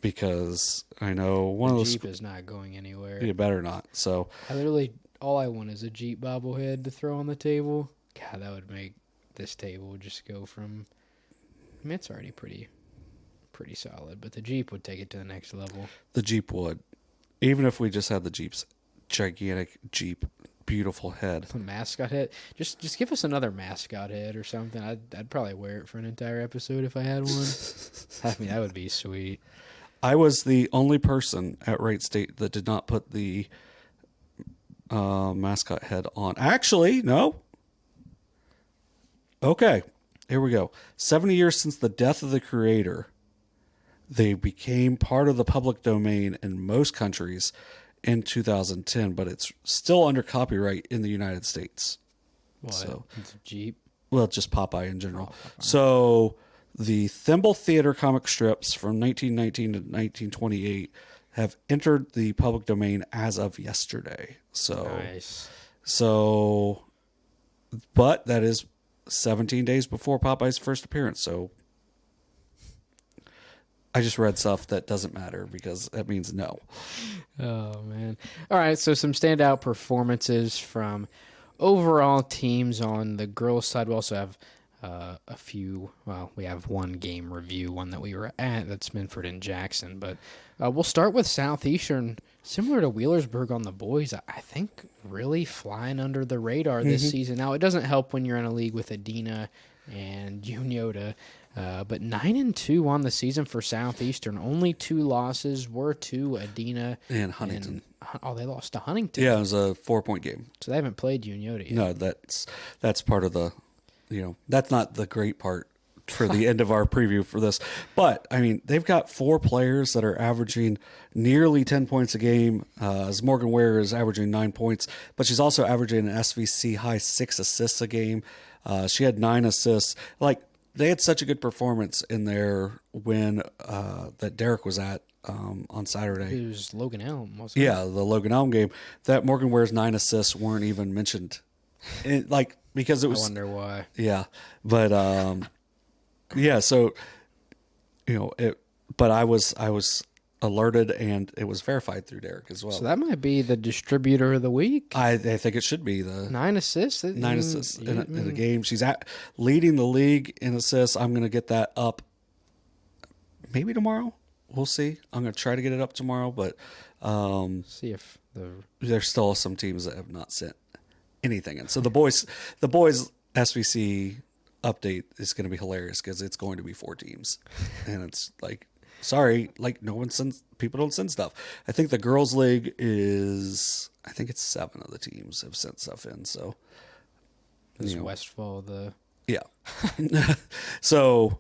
because I know one of The those Jeep is not going anywhere. you better not. So All I want is a Jeep bobblehead to throw on the table. God, that would make this table just go from. I mean, it's already pretty solid, but the Jeep would take it to the next level. the Jeep would, even if we just had the Jeep's gigantic Jeep, beautiful head. The mascot head. Just give us another mascot head or something. I'd probably wear it for an entire episode if I had one. I mean, that would be sweet. I was the only person at Wright State that did not put the mascot head on. Actually, no. Okay, here we go. 70 years since the death of the creator, they became part of the public domain in most countries in 2010, but it's still under copyright in the United States. What? So, It's a Jeep. well, just Popeye in general. Oh, Popeye. So the Thimble Theater comic strips from 1919 to 1928 have entered the public domain as of yesterday. So, Nice. so, but that is 17 days before Popeye's first appearance. So I just read stuff that doesn't matter because that means no. Oh, man. All right, so some standout performances from overall teams on the girls' side. We also have a few, well, we have one game review, one that we were at, that's Minford and Jackson. But we'll start with Southeastern. Similar to Wheelersburg on the boys, I think really flying under the radar this season. Now, it doesn't help when you're in a league with Adena and Unioto. But 9-2 on the season for Southeastern. Only 2 losses were to Adena And Huntington. They lost to Huntington. Yeah, it was a 4-point game. So they haven't played Unioto yet. No, that's part of the, that's not the great part for the end of our preview for this. But, I mean, they've got 4 players that are averaging nearly 10 points a game. As Morgan Ware is averaging 9 points, but she's also averaging an SVC high 6 assists a game. She had 9 assists. They had such a good performance in their win that Derek was at on Saturday. It was Logan Elm, wasn't it? Yeah, the Logan Elm game. That Morgan Ware's 9 assists weren't even mentioned. Because it was. I wonder why. Yeah, but yeah. So but I was alerted and it was verified through Derek as well. So that might be the distributor of the week. I think it should be the 9 assists. 9 assists in a game. She's leading the league in assists. I'm going to get that up maybe tomorrow. We'll see. I'm going to try to get it up tomorrow, but See if there's still some teams that have not sent anything in. So the boys SVC update is going to be hilarious because it's going to be 4 teams, and it's sorry, no one sends. People don't send stuff. I think the girls' league is. I think it's 7 of the teams have sent stuff in. So is Westfall the. Yeah. So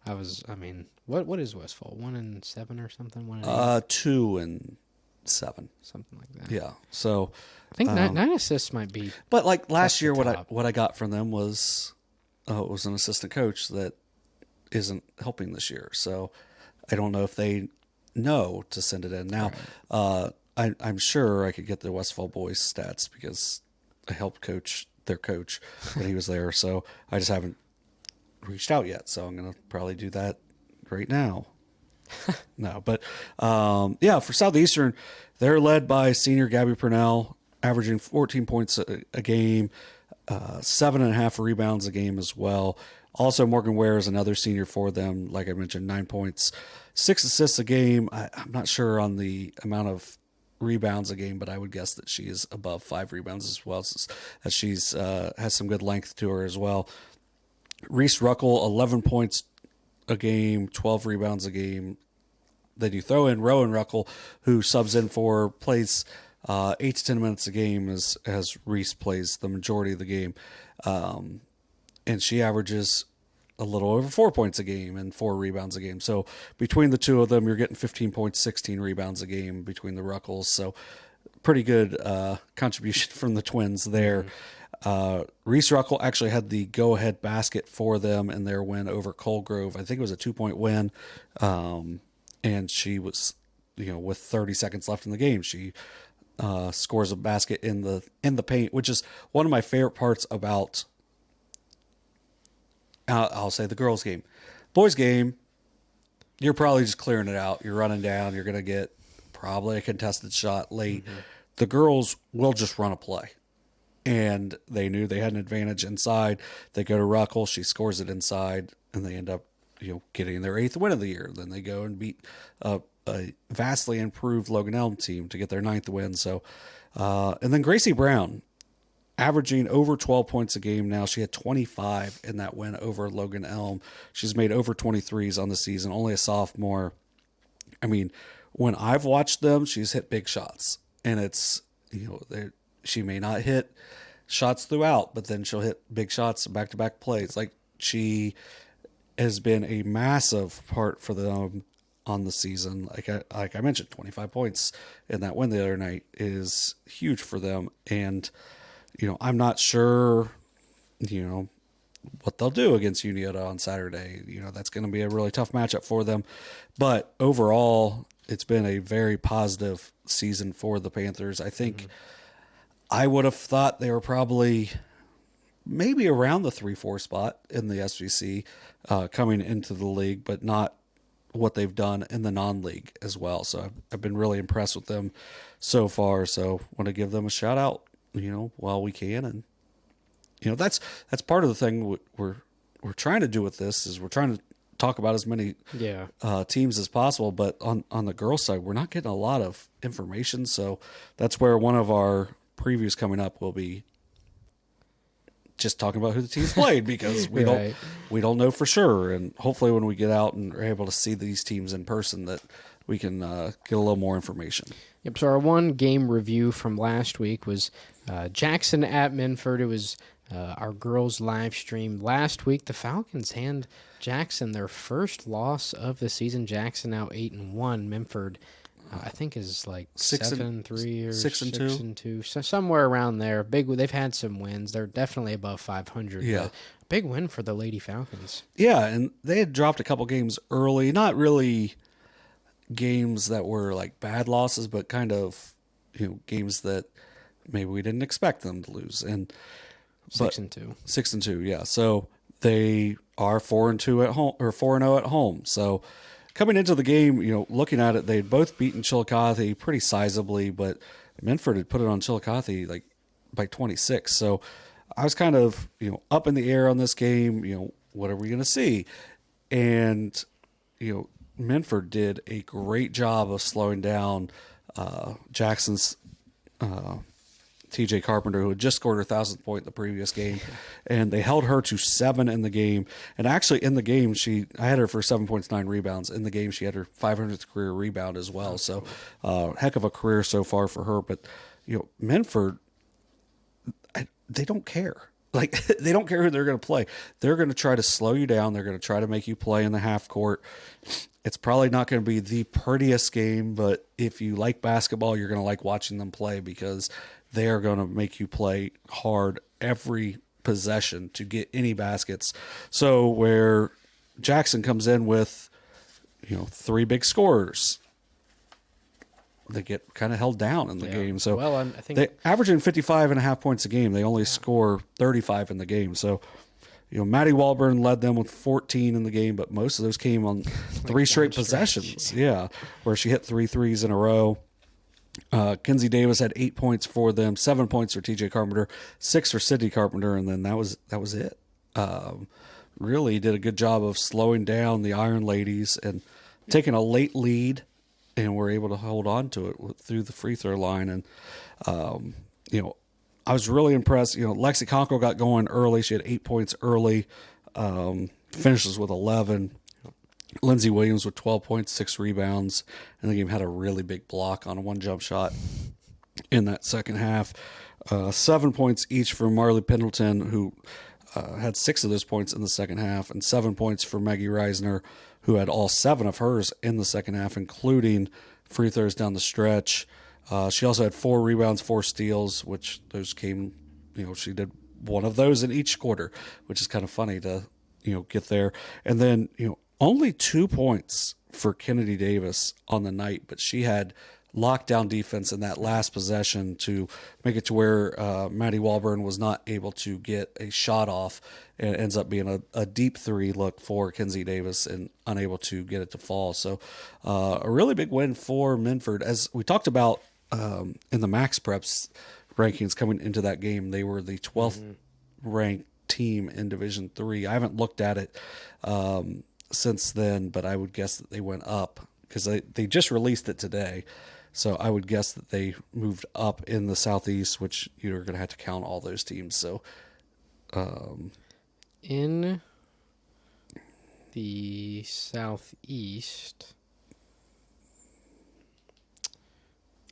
what is Westfall? 1-7 or something? 2-7. Something like that. Yeah. So I think 9 assists might be. but last year, top. what I got from them was it was an assistant coach that isn't helping this year. So I don't know if they know to send it in now. Right. I'm sure I could get the Westfall boys stats because I helped coach their coach when he was there. So I just haven't reached out yet. So I'm going to probably do that right now. No, but for Southeastern, they're led by senior Gabby Purnell, averaging 14 points a game, 7.5 rebounds a game as well. Also, Morgan Ware is another senior for them. Like I mentioned, 9 points, 6 assists a game. I'm not sure on the amount of rebounds a game, but I would guess that she is above 5 rebounds as well, as she's has some good length to her as well. Reese Ruckle, 11 points a game, 12 rebounds a game. Then you throw in Rowan Ruckle, who subs in plays 8 to 10 minutes a game as Reese plays the majority of the game. And she averages a little over 4 points a game and 4 rebounds a game. So between the two of them, you're getting 15 points, 16 rebounds a game between the Ruckles. So pretty good contribution from the twins there. Reese Ruckle actually had the go-ahead basket for them in their win over Colgrove. I think it was a 2-point win. And she was, with 30 seconds left in the game, she scores a basket in the paint, which is one of my favorite parts about, I'll say, the girls' game. Boys' game, you're probably just clearing it out. You're running down. You're going to get probably a contested shot late. The girls will just run a play. And they knew they had an advantage inside. They go to Ruckle. She scores it inside, and they end up, getting their 8th win of the year. Then they go and beat a vastly improved Logan Elm team to get their 9th win. So, and then Gracie Brown, averaging over 12 points a game now. She had 25 in that win over Logan Elm. She's made over 23s on the season, only a sophomore. I mean, when I've watched them, she's hit big shots. And it's, she may not hit shots throughout, but then she'll hit big shots, back-to-back plays. Like, she has been a massive part for them on the season. Like I mentioned, 25 points in that win the other night is huge for them. And I'm not sure, what they'll do against Unioto on Saturday. That's going to be a really tough matchup for them. But overall, it's been a very positive season for the Panthers. I think I would have thought they were probably maybe around the 3-4 spot in the SVC coming into the league, but not what they've done in the non-league as well. So I've been really impressed with them so far. So want to give them a shout out, while we can. And, that's part of the thing we're trying to do with this is we're trying to talk about as many teams as possible. But on the girls' side, we're not getting a lot of information. So that's where one of our previews coming up will be just talking about who the teams played, because we don't know for sure. And hopefully when we get out and are able to see these teams in person, that we can get a little more information. Yep. So our one game review from last week was Jackson at Minford. It was our girls live stream last week. The Falcons hand Jackson their first loss of the season. Jackson now 8-1. Minford, I think, is like 7-3 or 6-2, so somewhere around there. They've had some wins. They're definitely above 500. Yeah, big win for the Lady Falcons. Yeah, and they had dropped a couple games early. Not really games that were like bad losses, but kind of games that maybe we didn't expect them to lose. And 6-2. 6-2, yeah. So they are 4-2 at home, or 4-0 at home. So coming into the game, looking at it, they'd both beaten Chillicothe pretty sizably, but Minford had put it on Chillicothe like by 26. So I was kind of, up in the air on this game. What are we going to see? And, Minford did a great job of slowing down Jackson's TJ Carpenter, who had just scored her 1,000th point in the previous game, and they held her to 7 in the game. And actually, in the game, I had her for 7 points, 9 rebounds. In the game, she had her 500th career rebound as well. So, heck of a career so far for her. But Minford, they don't care. Like, they don't care who they're going to play. They're going to try to slow you down. They're going to try to make you play in the half court. It's probably not going to be the prettiest game, but if you like basketball, you're going to like watching them play, because they are going to make you play hard every possession to get any baskets. So where Jackson comes in with, 3 big scorers, they get kind of held down in the game. So I think they averaging 55.5 points a game. They only score 35 in the game. So, Maddie Walburn led them with 14 in the game, but most of those came on 3 straight possessions. Yeah, where she hit 3 threes in a row. Kenzie Davis had 8 points for them, 7 points for TJ Carpenter, 6 for Sydney Carpenter, and then that was it. Really did a good job of slowing down the Iron Ladies and taking a late lead, and were able to hold on to it through the free throw line. And I was really impressed. Lexi Conkle got going early. She had 8 points early, finishes with 11. Lindsey Williams with 12 points, 6 rebounds, and the game had a really big block on a 1 jump shot in that second half. 7 points each for Marley Pendleton, who had 6 of those points in the second half, and 7 points for Maggie Reisner, who had all 7 of hers in the second half, including free throws down the stretch. She also had 4 rebounds, 4 steals, which those came, she did one of those in each quarter, which is kind of funny to, get there. And then, only 2 points for Kennedy Davis on the night, but she had lockdown defense in that last possession to make it to where Maddie Walburn was not able to get a shot off, and it ends up being a deep three look for Kenzie Davis and unable to get it to fall. So a really big win for Minford. As we talked about in the Max Preps rankings coming into that game, they were the 12th ranked team in Division III. I haven't looked at it since then, but I would guess that they went up because they just released it today. So I would guess that they moved up in the Southeast, which you're going to have to count all those teams. So in the Southeast,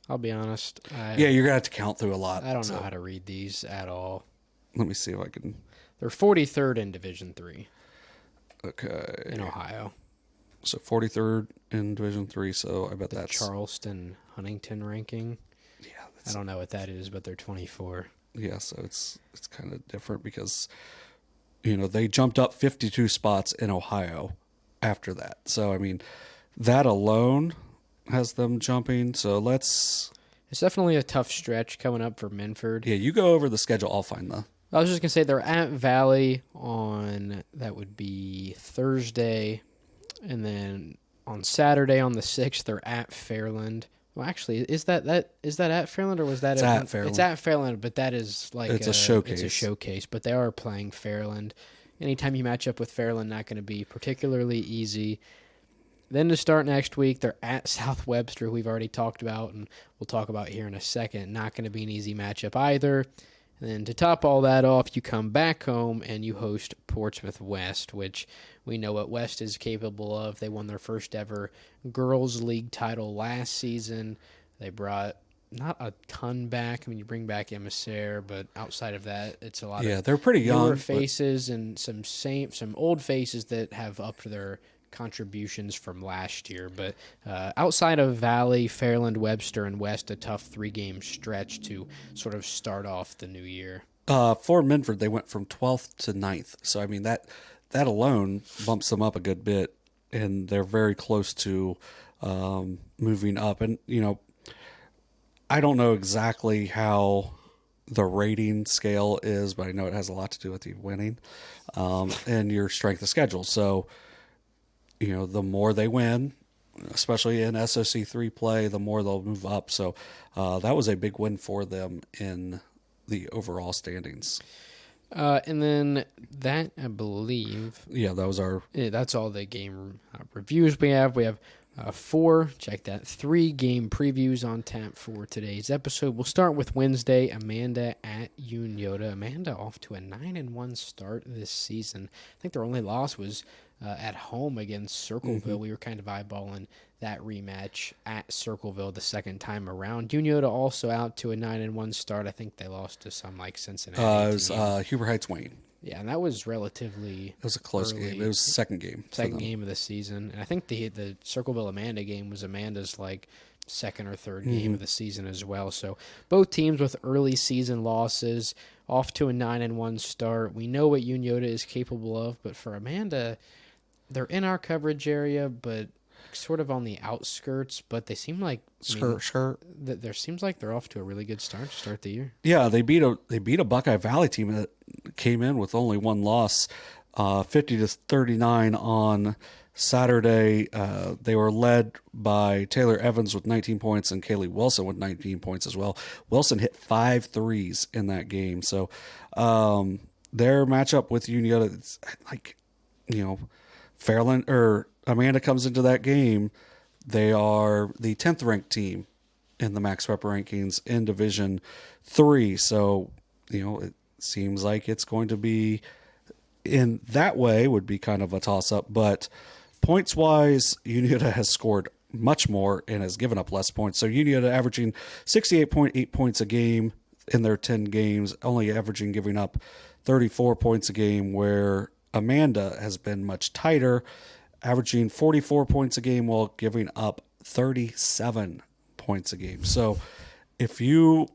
I'll be honest. You're going to have to count through a lot. I don't know how to read these at all. Let me see if I can. They're 43rd in Division III. Okay. In Ohio. So 43rd in Division III. So I bet that's Charleston Huntington ranking. Yeah, I don't know what that is, but they're 24. Yeah, so it's kind of different because they jumped up 52 spots in Ohio after that. So I mean, that alone has them jumping. So it's definitely a tough stretch coming up for Minford. Yeah, you go over the schedule. I'll find the. I was just going to say they're at Valley on, that would be Thursday. And then on Saturday on the 6th, they're at Fairland. Well, actually, is that at Fairland or was that at Fairland? It's at Fairland, but that is like it's a showcase. It's a showcase, but they are playing Fairland. Anytime you match up with Fairland, not going to be particularly easy. Then to start next week, they're at South Webster, who we've already talked about, and we'll talk about here in a second. Not going to be an easy matchup either. And then to top all that off, you come back home and you host Portsmouth West, which we know what West is capable of. They won their first ever girls' league title last season. They brought not a ton back. I mean, you bring back Emissaire, but outside of that, it's a lot of they're pretty young newer faces and some old faces that have upped their contributions from last year. But outside of Valley, Fairland, Webster, and West, a tough 3-game stretch to sort of start off the new year. For Minford, they went from 12th to 9th. So, I mean, that alone bumps them up a good bit, and they're very close to moving up. And, I don't know exactly how the rating scale is, but I know it has a lot to do with you winning and your strength of schedule. So, the more they win, especially in SOC3 play, the more they'll move up. So that was a big win for them in the overall standings. And then that, I believe... Yeah, that was our... that's all the game reviews we have. We have 3 game previews on tap for today's episode. We'll start with Wednesday, Amanda at Unioto. Amanda off to a 9-1 start this season. I think their only loss was at home against Circleville. We were kind of eyeballing that rematch at Circleville the second time around. Unioto also out to a 9-1 start. I think they lost to some like Cincinnati. It was Huber Heights Wayne. Yeah, and that was relatively... It was a close game. It was the second game. Second game of the season. And I think the Circleville-Amanda game was Amanda's like second or third game of the season as well. So both teams with early season losses, off to a 9-1 start. We know what Unioto is capable of, but for Amanda, they're in our coverage area, but sort of on the outskirts. But they seem like there seems like they're off to a really good start to start the year. Yeah, they beat a Buckeye Valley team that came in with only one loss, 50-39 on Saturday. They were led by Taylor Evans with 19 points and Kaylee Wilson with 19 points as well. Wilson hit 5 threes in that game. So their matchup with Unioto, it's like, Fairland or Amanda comes into that game. They are the 10th ranked team in the Max Prep rankings in Division III. So, it seems like it's going to be in that way would be kind of a toss up, but points wise, Unioto has scored much more and has given up less points. So Unioto averaging 68.8 points a game in their 10 games, only giving up 34 points a game, where Amanda has been much tighter, averaging 44 points a game while giving up 37 points a game. So here's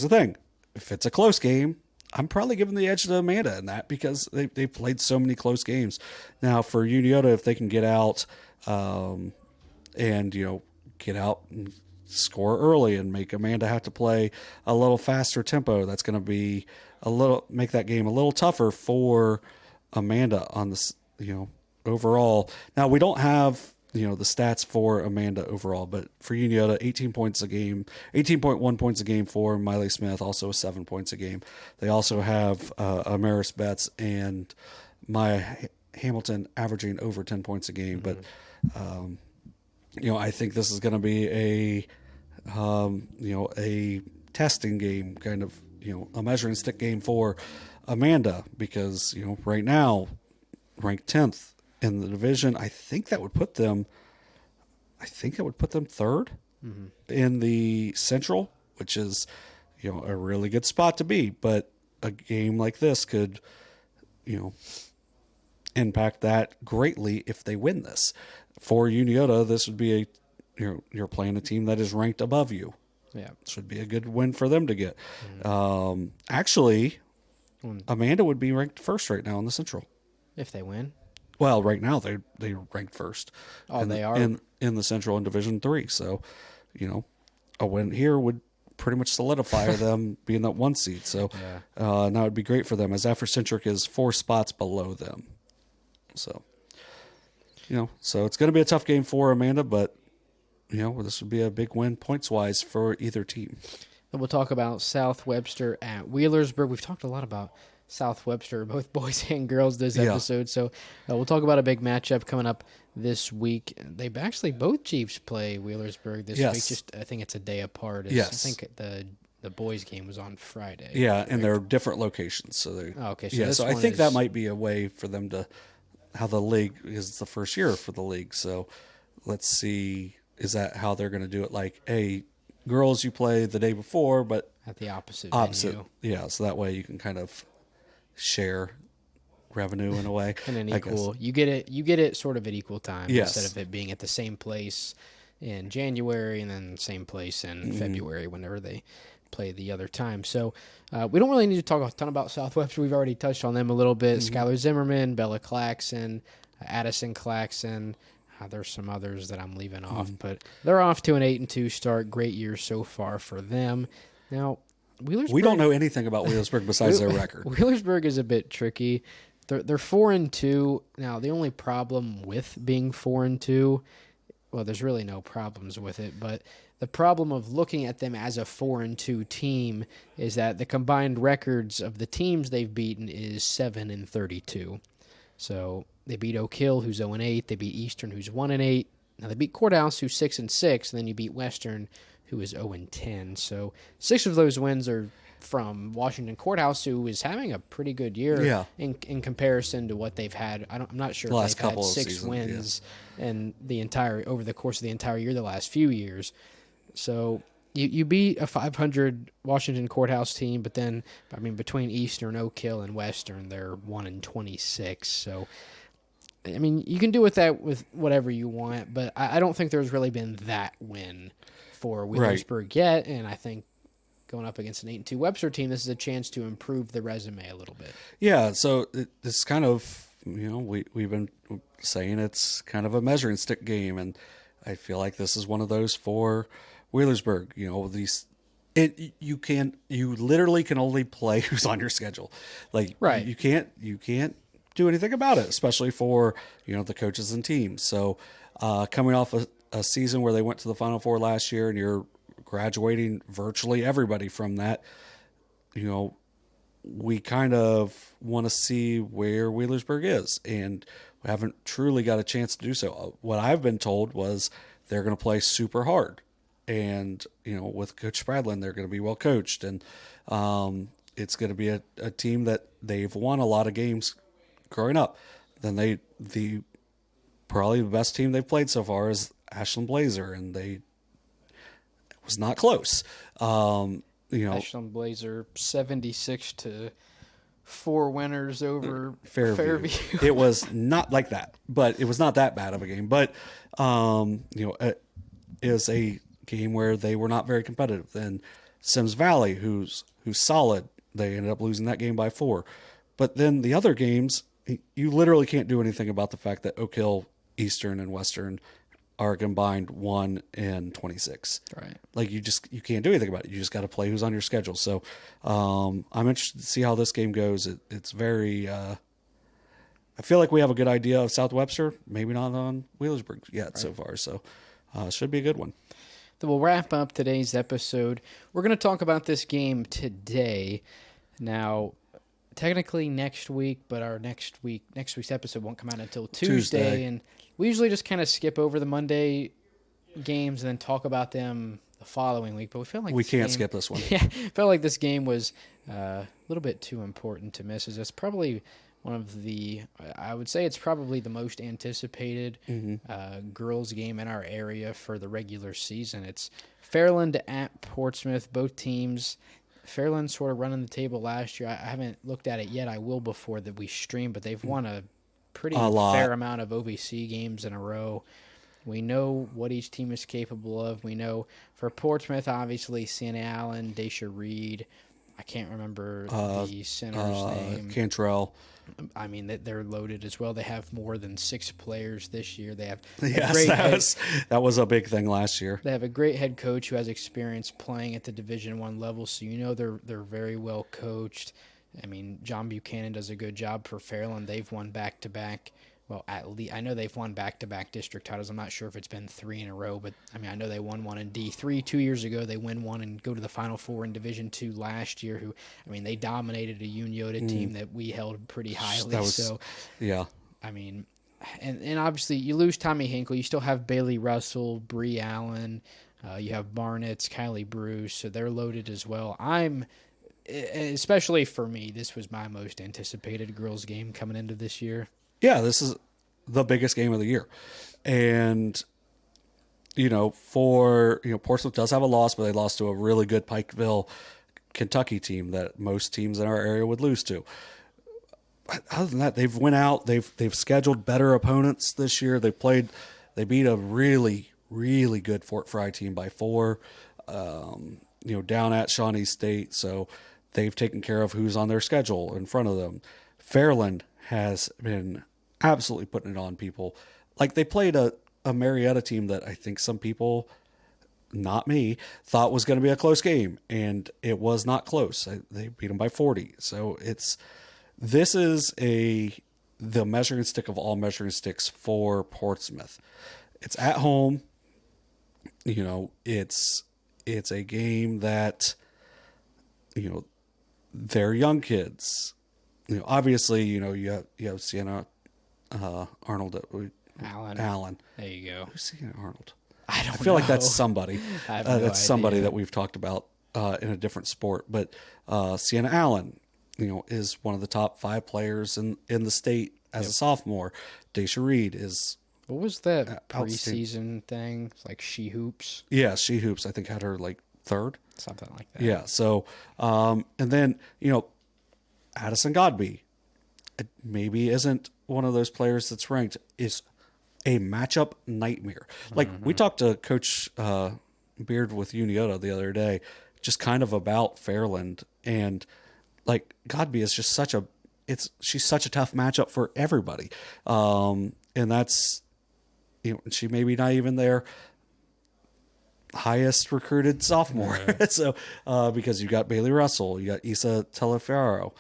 the thing. If it's a close game, I'm probably giving the edge to Amanda in that because they've played so many close games. Now for Unioto, if they can get out and, get out and score early and make Amanda have to play a little faster tempo. That's going to be make that game a little tougher for Amanda on this, overall. Now we don't have, the stats for Amanda overall, but for Unioto, 18 points a game, 18.1 points a game for Miley Smith, also 7 points a game. They also have Amaris Betts and Maya Hamilton averaging over 10 points a game. But, I think this is going to be a testing game, kind of, a measuring stick game for Amanda, because, right now, ranked 10th in the division. I think that would put them third in the Central, which is, a really good spot to be. But a game like this could, impact that greatly if they win this. For Unioto, this would be you're playing a team that is ranked above you. Yeah, this would be a good win for them to get. Actually, Amanda would be ranked first right now in the Central if they win. Well, right now they ranked first. Oh, they are in the Central in Division 3. So, a win here would pretty much solidify them being that 1 seed. So, now it'd be great for them, as Afrocentric is 4 spots below them. So, so it's going to be a tough game for Amanda, but this would be a big win points wise for either team. And we'll talk about South Webster at Wheelersburg. We've talked a lot about South Webster, both boys and girls, this episode. So we'll talk about a big matchup coming up this week. They actually both Chiefs play Wheelersburg this week. Just I think it's a day apart. I think the boys game was on Friday. Yeah, and they're different locations. So they okay. So I think that might be a way for them to how the league is the first year for the league. So let's see, is that how they're going to do it? Like, hey, girls, you play the day before, but at the opposite venue. Yeah, so that way you can kind of share revenue in a way. And an equal, you get it sort of at equal time instead of it being at the same place in January and then same place in February whenever they play the other time. So we don't really need to talk a ton about South Webster. We've already touched on them a little bit. Skylar Zimmerman, Bella Claxon, Addison Claxon. There's some others that I'm leaving off, but they're off to an 8-2 start. Great year so far for them. Now, Wheelersburg, we don't know anything about Wheelersburg besides their record. Wheelersburg is a bit tricky. They're 4-2. Now, the only problem with being 4-2, well, there's really no problems with it, but the problem of looking at them as a 4-2 team is that the combined records of the teams they've beaten is 7-32. So they beat Oak Hill, who's 0-8. They beat Eastern, who's 1-8. Now they beat Courthouse, who's 6-6, and then you beat Western, who is 0-10. So 6 of those wins are from Washington Courthouse, who is having a pretty good year in comparison to what they've had. I'm not sure if they've had 6 wins in over the course of the entire year, the last few years. So you beat a 500 Washington Courthouse team, but then between Eastern, Oak Hill, and Western, they're 1-26. So you can do with that with whatever you want, but I don't think there's really been that win for Wheelersburg yet, and I think going up against an 8-2 Webster team, this is a chance to improve the resume a little bit. Yeah, so it's kind of, we've been saying it's kind of a measuring stick game, and I feel like this is one of those for Wheelersburg. You literally can only play who's on your schedule. You can't do anything about it, especially for the coaches and teams. So coming off a season where they went to the Final Four last year, and you're graduating virtually everybody from that, we kind of want to see where Wheelersburg is, and we haven't truly got a chance to do so. What I've been told was they're going to play super hard, and with Coach Spradlin, they're going to be well coached, and it's going to be a team that they've won a lot of games growing up. Then probably the best team they've played so far is Ashland Blazer, and it was not close. Ashland Blazer 76-4 winners over Fairview. It was not like that, but it was not that bad of a game. But it was a game where they were not very competitive. Then Sims Valley, who's solid, they ended up losing that game by 4. But then the other games, you literally can't do anything about the fact that Oak Hill, Eastern, and Western are combined 1-26. Right. Like you can't do anything about it. You just got to play who's on your schedule. So I'm interested to see how this game goes. It's very. I feel like we have a good idea of South Webster. Maybe not on Wheelersburg yet so far. So should be a good one. Then we'll wrap up today's episode. We're going to talk about this game today. Now, technically next week, but our next week's episode won't come out until Tuesday. And we usually just kind of skip over the Monday games and then talk about them the following week. But we feel like we can't skip this one. Yeah, felt like this game was a little bit too important to miss. It's probably one of I would say it's probably the most anticipated girls game in our area for the regular season. It's Fairland at Portsmouth. Both teams. Fairland sort of running the table last year. I haven't looked at it yet. I will before that we stream, but they've won a pretty fair amount of OVC games in a row. We know what each team is capable of. We know for Portsmouth, obviously, Sienna Allen, Daisha Reed. I can't remember the center's name. Cantrell. I mean, they're loaded as well. They have more than 6 players this year. They have that was a big thing last year. They have a great head coach who has experience playing at the Division I level, so you know they're very well coached. I mean, John Buchanan does a good job for Fairland. They've won back-to-back. Well, at least I know they've won back-to-back district titles. I'm not sure if it's been 3 in a row, but I mean, I know they won one in D3 2 years ago. They win one and go to the Final Four in Division II last year. They dominated a Unioto team that we held pretty highly. Yeah. I mean, and obviously you lose Tommy Hinkle. You still have Bailey Russell, Bree Allen. You have Barnett's, Kylie Bruce. So they're loaded as well. Especially for me, this was my most anticipated girls game coming into this year. Yeah, this is the biggest game of the year. And, Portsmouth does have a loss, but they lost to a really good Pikeville, Kentucky team that most teams in our area would lose to. Other than that, they've went out, they've scheduled better opponents this year. They beat a really, really good Fort Fry team by 4, down at Shawnee State. So they've taken care of who's on their schedule in front of them. Fairland has been absolutely putting it on people. Like they played a Marietta team that I think some people, not me, thought was going to be a close game, and it was not close. They beat them by 40. So this is the measuring stick of all measuring sticks for Portsmouth. It's at home. It's a game that they're young kids. Obviously, you have Sienna Arnold. Allen. There you go. Who's Sienna Arnold? I feel like that's somebody. I have no that's somebody idea. that we've talked about in a different sport. But Sienna Allen, is one of the top 5 players in the state as a sophomore. Daisha Reed is. What was that preseason thing? It's like She Hoops. Yeah, She Hoops. I think had her like 3rd. Something like that. Yeah. So, and then Addison Godby maybe isn't one of those players that's ranked, is a matchup nightmare. Like we talked to Coach Beard with Unioto the other day, just kind of about Fairland, and like Godby is just she's such a tough matchup for everybody. And that's, she may be not even their highest recruited sophomore. Yeah. So, because you got Bailey Russell, you got Isa Taliaferro,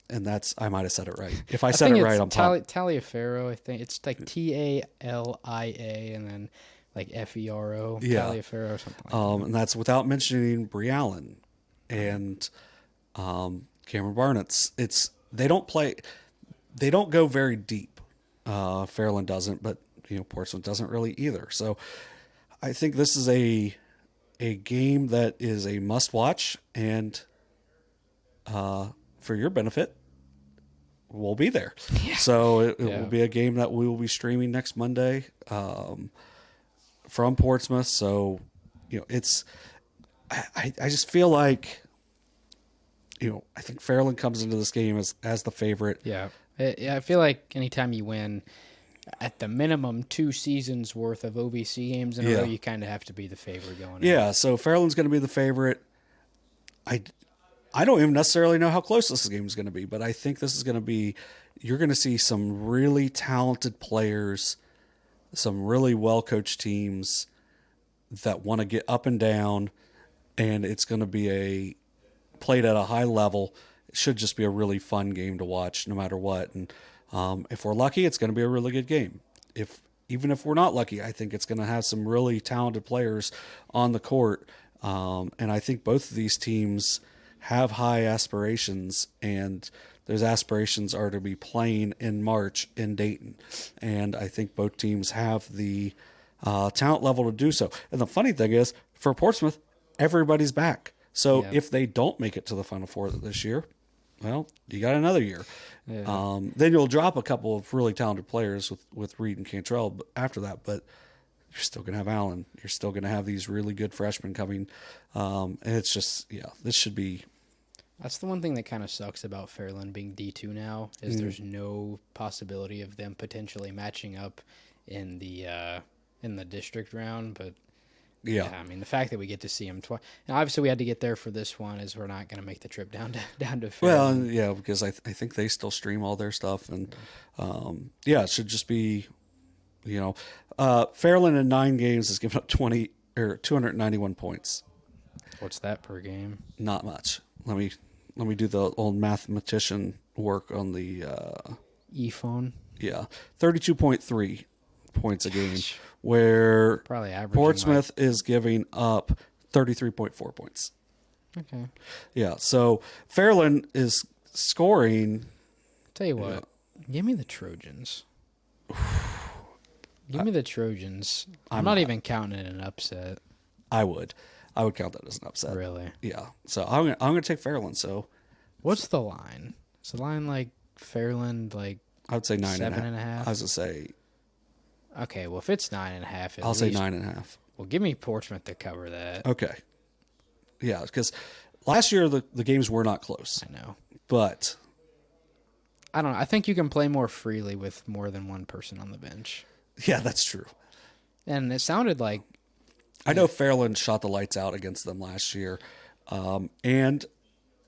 and that's, I might have said it right. If I said it right, I'm Taliaferro. I think it's like Talia and then like Fero. Yeah. Taliaferro or something like that. And that's without mentioning Bree Allen and Cameron Barnett's. They don't go very deep. Fairland doesn't, but Portsmouth doesn't really either. So I think this is a game that is a must watch, and for your benefit, we'll be there. Yeah. So it will be a game that we will be streaming next Monday from Portsmouth. So I just feel like I think Fairland comes into this game as the favorite. Yeah. I feel like anytime you win at the minimum 2 seasons worth of OVC games in a row, you kind of have to be the favorite going in. Yeah, so Fairland's going to be the favorite. I don't even necessarily know how close this game is going to be, but I think this is going to be, you're going to see some really talented players some really well-coached teams that want to get up and down, and it's going to be played at a high level. It should just be a really fun game to watch no matter what. And if we're lucky, it's going to be a really good game. Even if we're not lucky, I think it's going to have some really talented players on the court. And I think both of these teams have high aspirations, and those aspirations are to be playing in March in Dayton. And I think both teams have the talent level to do so. And the funny thing is, for Portsmouth, everybody's back. So if they don't make it to the Final Four this year, well, you got another year. Yeah. Then you'll drop a couple of really talented players with Reed and Cantrell after that, but you're still going to have Allen. You're still going to have these really good freshmen coming. And it's just, this should be. That's the one thing that kind of sucks about Fairland being D2 now is there's no possibility of them potentially matching up in the district round. But yeah, I mean, the fact that we get to see them twice, and obviously we had to get there for this one, is we're not going to make the trip down to Fairland. Well, yeah, because I think they still stream all their stuff, and it should just be, Fairland in 9 games has given up 291 points. What's that per game? Not much. Let me do the old mathematician work on the e-phone. Yeah, 32.3 points a game, where probably Portsmouth is giving up 33.4 points. Okay. Yeah, so Fairland is scoring. Tell you what, give me the Trojans. Give me the Trojans. I'm not even counting it an upset. I would count that as an upset. Really? Yeah. So I'm gonna take Fairland. So, what's the line? Is the line like Fairland like? I would say 9.5. 7.5. I was gonna say. Okay, well if it's 9.5, I'll say 9.5. Well, give me Portsmouth to cover that. Okay. Yeah, because last year the games were not close. I know, but I don't know. I think you can play more freely with more than one person on the bench. Yeah, that's true. And it sounded like. I know Fairland shot the lights out against them last year. And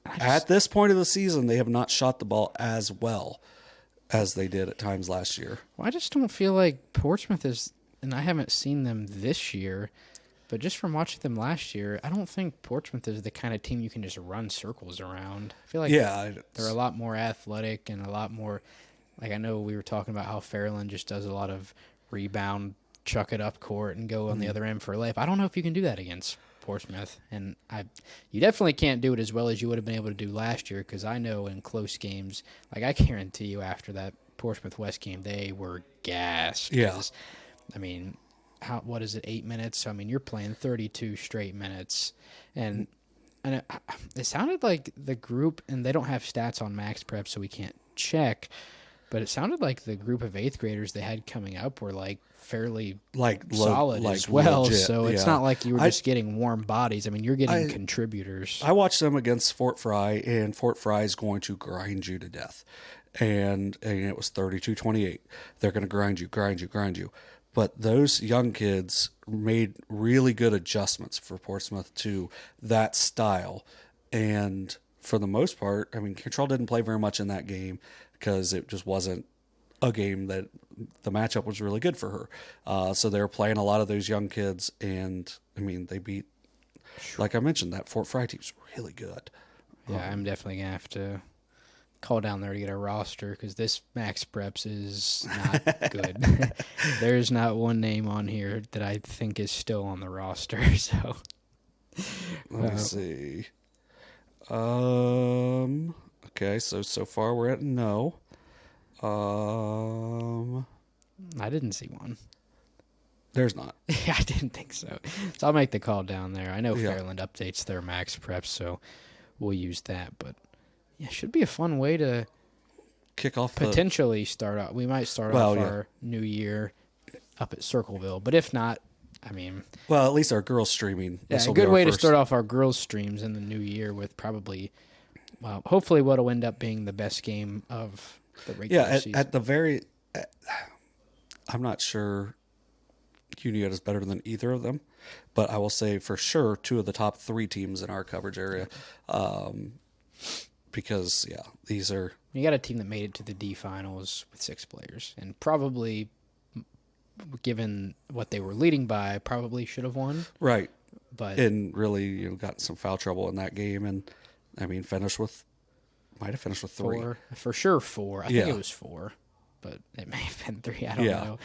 at this point of the season, they have not shot the ball as well as they did at times last year. Well, I just don't feel like Portsmouth is, and I haven't seen them this year, but just from watching them last year, I don't think Portsmouth is the kind of team you can just run circles around. I feel like they're a lot more athletic and a lot more, like I know we were talking about how Fairland just does a lot of rebound, chuck it up court and go on the other end for a layup. I don't know if you can do that against Portsmouth, and you definitely can't do it as well as you would have been able to do last year, because I know in close games, like I guarantee you after that Portsmouth West game, they were gassed. Yeah. I mean, what is it, 8 minutes? So, I mean, you're playing 32 straight minutes, and it sounded like the group, and they don't have stats on Max Prep, so we can't check, but it sounded like the group of 8th graders they had coming up were like fairly solid as well. Legit, so it's not like you were just getting warm bodies. I mean, you're getting contributors. I watched them against Fort Fry, and Fort Fry is going to grind you to death. And it was 32-28. They're going to grind you. But those young kids made really good adjustments for Portsmouth to that style. And for the most part, I mean, Cantrell didn't play very much in that game because it just wasn't a game that the matchup was really good for her. So they were playing a lot of those young kids, and I mean, they beat, like I mentioned, that Fort Fry team's really good. Yeah, I'm definitely going to have to call down there to get a roster, because this Max Preps is not good. There's not one name on here that I think is still on the roster. So let me see. Okay, so far we're at no. I didn't see one. There's not. Yeah, I didn't think so. So I'll make the call down there. I know Fairland updates their Max Preps, so we'll use that. But yeah, it should be a fun way to kick off. Potentially start off. We might start off our new year up at Circleville, but if not, I mean, well, at least our girls streaming. Yeah, a good way to start off our girls streams in the new year with probably, well, hopefully what'll end up being the best game of the regular season. At the very, I'm not sure Unioto is better than either of them, but I will say for sure 2 of the top 3 teams in our coverage area. Because these are, you got a team that made it to the D finals with 6 players, and probably given what they were leading by, probably should have won. Right. But And really, got in some foul trouble in that game. And, might have finished with 3. For sure 4. I Yeah. think it was 4, but it may have been 3. I don't Yeah. know.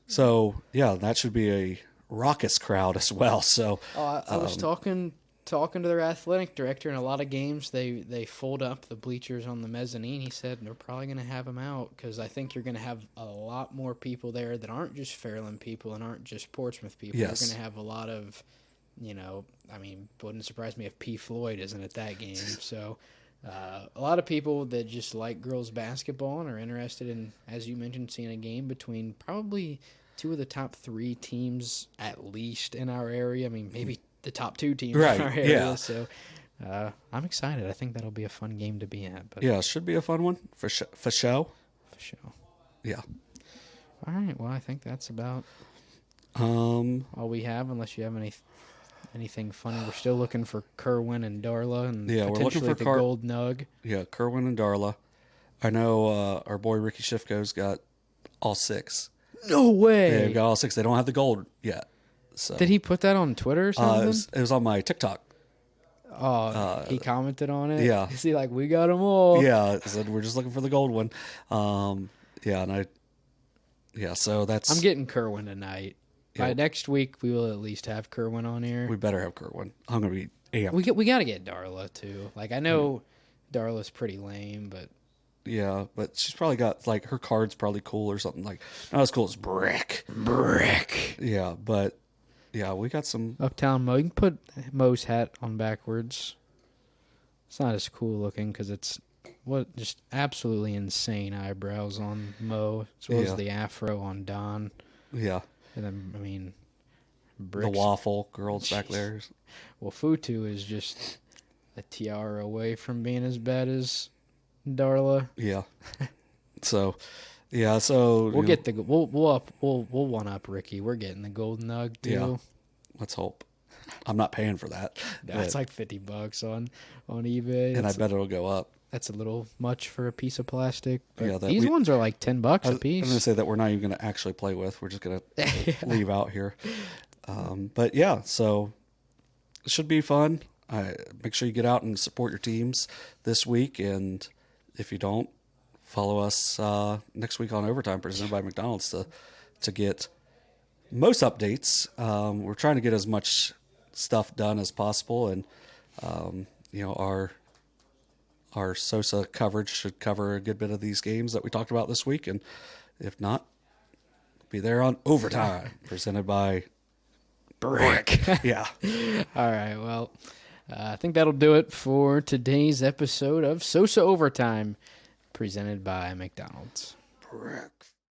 So, that should be a raucous crowd as well. So, I was talking to their athletic director. In a lot of games, they fold up the bleachers on the mezzanine. He said they're probably going to have them out because I think you're going to have a lot more people there that aren't just Fairland people and aren't just Portsmouth people. Yes. You're going to have a lot of, wouldn't surprise me if P. Floyd isn't at that game. So a lot of people that just like girls basketball and are interested in, as you mentioned, seeing a game between probably 2 of the top 3 teams at least in our area. Maybe the top 2 teams Right, in our area. yeah. So I'm excited. I think that'll be a fun game to be at. But it should be a fun one for sure. For sure. Yeah. All right. Well, I think that's about all we have, unless you have anything funny. We're still looking for Kerwin and Darla, and Yeah, we're looking potentially for the Gold Nug. Yeah, Kerwin and Darla. I know our boy Ricky Shifko's got all 6. No way. They've got all 6. They don't have the gold yet. So Did he put that on Twitter or something? it was on my TikTok. He commented on it. Yeah. Is he like, we got them all? Yeah, it said we're just looking for the gold one. So that's. I'm getting Kerwin tonight. By next week, we will at least have Kerwin on here. We better have Kerwin. I'm gonna be amped. We got to get Darla too. Like, I know Darla's pretty lame, but Yeah, but she's probably got like her card's probably cool or something like not as cool as Brick. Yeah, but we got some. Uptown Mo. You can put Mo's hat on backwards. It's not as cool looking because it's just absolutely insane eyebrows on Mo, as well as the afro on Don. Yeah. And then, The waffle girls back there. Well, Futu is just a tiara away from being as bad as Darla. Yeah. So we'll get the we'll one up Ricky. We're getting the Gold Nug too. Yeah. Let's hope. I'm not paying for that. That's like $50 on eBay. And I bet it'll go up. That's a little much for a piece of plastic. But Yeah, these ones are like $10 a piece. I'm going to say that we're not even going to actually play with. We're just going to leave out here. But yeah, so it should be fun. Make sure you get out and support your teams this week. And if you don't, follow us next week on Overtime, presented by McDonald's, to get most updates. We're trying to get as much stuff done as possible. And, our SOSA coverage should cover a good bit of these games that we talked about this week. And if not, be there on Overtime, presented by Brick. Yeah. All right. Well, I think that'll do it for today's episode of SOSA Overtime, presented by McDonald's. Brick.